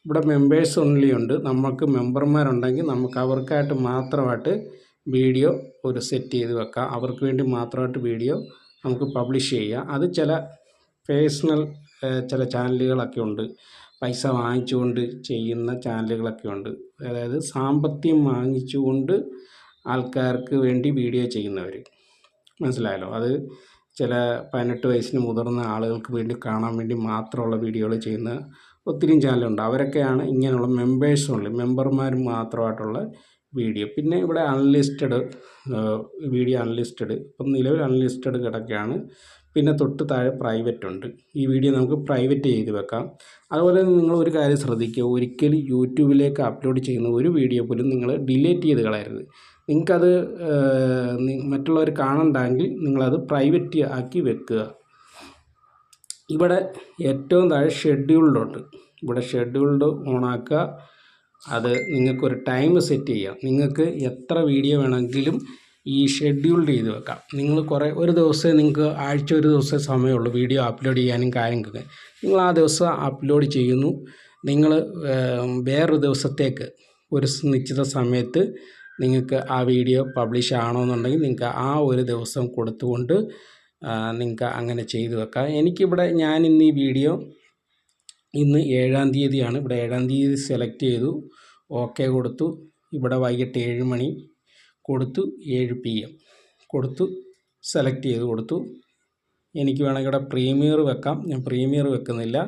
ഇവിടെ മെമ്പേഴ്സ് ഓൺലി ഉണ്ട്. നമുക്ക് മെമ്പർമാരുണ്ടെങ്കിൽ നമുക്ക് അവർക്കായിട്ട് മാത്രമായിട്ട് വീഡിയോ ഒരു സെറ്റ് ചെയ്ത് വെക്കാം. അവർക്ക് വേണ്ടി മാത്രമായിട്ട് വീഡിയോ നമുക്ക് പബ്ലിഷ് ചെയ്യാം. അത് ചില പേഴ്സണൽ ചില ചാനലുകളൊക്കെ ഉണ്ട്, പൈസ വാങ്ങിച്ചുകൊണ്ട് ചെയ്യുന്ന ചാനലുകളൊക്കെ ഉണ്ട്. അതായത് സാമ്പത്തികം വാങ്ങിച്ചുകൊണ്ട് ആൾക്കാർക്ക് വേണ്ടി വീഡിയോ ചെയ്യുന്നവർ, മനസ്സിലായല്ലോ. അത് ചില 18 വയസ്സിന് മുതിർന്ന ആളുകൾക്ക് വേണ്ടി കാണാൻ വേണ്ടി മാത്രമുള്ള വീഡിയോകൾ ചെയ്യുന്ന ഒത്തിരിയും ചാനലുണ്ട്. അവരൊക്കെയാണ് ഇങ്ങനെയുള്ള മെമ്പർമാർ മാത്രമായിട്ടുള്ള വീഡിയോ. പിന്നെ ഇവിടെ അൺലിസ്റ്റഡ് വീഡിയോ, അൺലിസ്റ്റഡ് ഇപ്പം നിലവിൽ അൺലിസ്റ്റഡ് കിടക്കുകയാണ്. പിന്നെ തൊട്ട് താഴെ പ്രൈവറ്റ് ഉണ്ട്. ഈ വീഡിയോ നമുക്ക് പ്രൈവറ്റ് ചെയ്ത് വെക്കാം. അതുപോലെ നിങ്ങൾ ഒരു കാര്യം ശ്രദ്ധിക്കുക, ഒരിക്കലും യൂട്യൂബിലേക്ക് അപ്ലോഡ് ചെയ്യുന്ന ഒരു വീഡിയോ പോലും നിങ്ങൾ ഡിലീറ്റ് ചെയ്ത് കളയരുത്. നിങ്ങൾക്കത് മറ്റുള്ളവർ കാണണ്ടെങ്കിൽ നിങ്ങളത് പ്രൈവറ്റ് ആക്കി വെക്കുക. ഇവിടെ ഏറ്റവും താഴെ ഷെഡ്യൂൾഡ് ഉണ്ട്. ഇവിടെ ഷെഡ്യൂൾഡ് ഓണാക്കുക. അത് നിങ്ങൾക്കൊരു ടൈം സെറ്റ് ചെയ്യാം. നിങ്ങൾക്ക് എത്ര വീഡിയോ വേണമെങ്കിലും ഈ ഷെഡ്യൂൾഡ് ചെയ്ത് വെക്കാം. നിങ്ങൾ ഒരു ദിവസമേ നിങ്ങൾക്ക് ആഴ്ച ഒരു ദിവസമേ സമയമുള്ളൂ വീഡിയോ അപ്ലോഡ് ചെയ്യാനും കാര്യങ്ങൾക്ക്. നിങ്ങൾ ആ ദിവസം അപ്ലോഡ് ചെയ്യുന്നു. നിങ്ങൾ വേറൊരു ദിവസത്തേക്ക് ഒരു നിശ്ചിത സമയത്ത് നിങ്ങൾക്ക് ആ വീഡിയോ പബ്ലിഷ് ആകണമെന്നുണ്ടെങ്കിൽ നിങ്ങൾക്ക് ആ ഒരു ദിവസം കൊടുത്തുകൊണ്ട് നിങ്ങൾക്ക് അങ്ങനെ ചെയ്തു വെക്കാം. എനിക്കിവിടെ ഇന്ന് ഈ വീഡിയോ ഇന്ന് 7-ാം തീയതിയാണ്. ഇവിടെ 7-ാം തീയതി സെലക്ട് ചെയ്തു, ഓക്കെ കൊടുത്തു. ഇവിടെ വൈകിട്ട് 7 മണി കൊടുത്തു, 7 PM കൊടുത്തു, സെലക്ട് ചെയ്ത് കൊടുത്തു. എനിക്ക് വേണമെങ്കിൽ ഇവിടെ പ്രീമിയർ വെക്കാം. ഞാൻ പ്രീമിയർ വെക്കുന്നില്ല.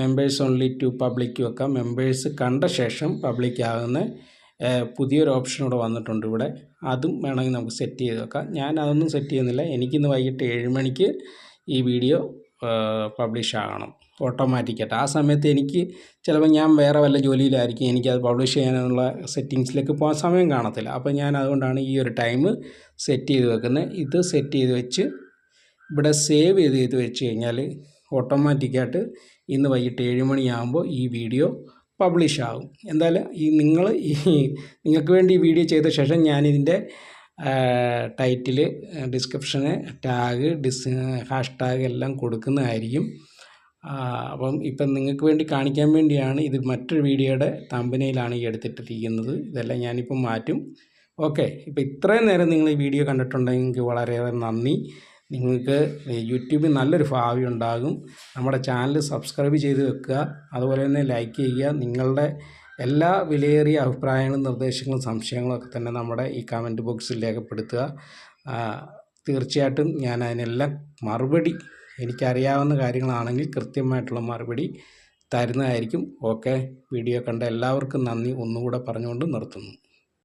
മെമ്പേഴ്സ് ഓൺലി ടു പബ്ലിക് വെക്കാം. മെമ്പേഴ്സ് കണ്ട ശേഷം പബ്ലിക് ആകുന്ന പുതിയൊരു ഓപ്ഷൻ ഇവിടെ വന്നിട്ടുണ്ട്. ഇവിടെ അതും വേണമെങ്കിൽ നമുക്ക് സെറ്റ് ചെയ്ത് വെക്കാം. ഞാൻ അതൊന്നും സെറ്റ് ചെയ്യുന്നില്ല. എനിക്കിന്ന് വൈകിട്ട് 7 മണിക്ക് ഈ വീഡിയോ പബ്ലിഷ് ആകണം ഓട്ടോമാറ്റിക്കായിട്ട്. ആ സമയത്ത് എനിക്ക് ചിലപ്പോൾ ഞാൻ വേറെ വല്ല ജോലിയിലായിരിക്കും, എനിക്കത് പബ്ലിഷ് ചെയ്യാനുള്ള സെറ്റിങ്സിലേക്ക് പോകാൻ സമയം കാണത്തില്ല. അപ്പോൾ ഞാൻ അതുകൊണ്ടാണ് ഈ ഒരു ടൈം സെറ്റ് ചെയ്ത് വെക്കുന്നത്. ഇത് സെറ്റ് ചെയ്ത് വെച്ച് ഇവിടെ സേവ് ചെയ്ത് വെച്ച് കഴിഞ്ഞാൽ ഓട്ടോമാറ്റിക്കായിട്ട് ഇന്ന് വൈകിട്ട് 7 മണിയാകുമ്പോൾ ഈ വീഡിയോ പബ്ലിഷ് ആകും. എന്തായാലും നിങ്ങൾക്ക് വേണ്ടി ഈ വീഡിയോ ചെയ്ത ശേഷം ഞാനിതിൻ്റെ ടൈറ്റിൽ, ഡിസ്ക്രിപ്ഷന്, ടാഗ്, ഹാഷ്ടാഗ് എല്ലാം കൊടുക്കുന്നതായിരിക്കും. അപ്പം ഇപ്പം നിങ്ങൾക്ക് വേണ്ടി കാണിക്കാൻ വേണ്ടിയാണ്. ഇത് മറ്റൊരു വീഡിയോയുടെ തമ്പനയിലാണ് ഈ എടുത്തിട്ടിരിക്കുന്നത്. ഇതെല്ലാം ഞാനിപ്പം മാറ്റും. ഓക്കെ, ഇപ്പം ഇത്രയും നേരം നിങ്ങൾ ഈ വീഡിയോ കണ്ടിട്ടുണ്ടെങ്കിൽ വളരെയേറെ നന്ദി. നിങ്ങൾക്ക് യൂട്യൂബിൽ നല്ലൊരു ഭാവി ഉണ്ടാകും. നമ്മുടെ ചാനൽ സബ്സ്ക്രൈബ് ചെയ്ത് വെക്കുക, അതുപോലെ തന്നെ ലൈക്ക് ചെയ്യുക. നിങ്ങളുടെ എല്ലാ വിലയേറിയ അഭിപ്രായങ്ങളും നിർദ്ദേശങ്ങളും സംശയങ്ങളും ഒക്കെ തന്നെ നമ്മുടെ ഈ കമൻറ്റ് ബോക്സിൽ രേഖപ്പെടുത്തുക. തീർച്ചയായിട്ടും ഞാൻ അതിനെല്ലാം മറുപടി, എനിക്കറിയാവുന്ന കാര്യങ്ങളാണെങ്കിൽ കൃത്യമായിട്ടുള്ള മറുപടി തരുന്നതായിരിക്കും. ഓക്കെ, വീഡിയോ കണ്ട എല്ലാവർക്കും നന്ദി ഒന്നുകൂടെ പറഞ്ഞുകൊണ്ട് നിർത്തുന്നു.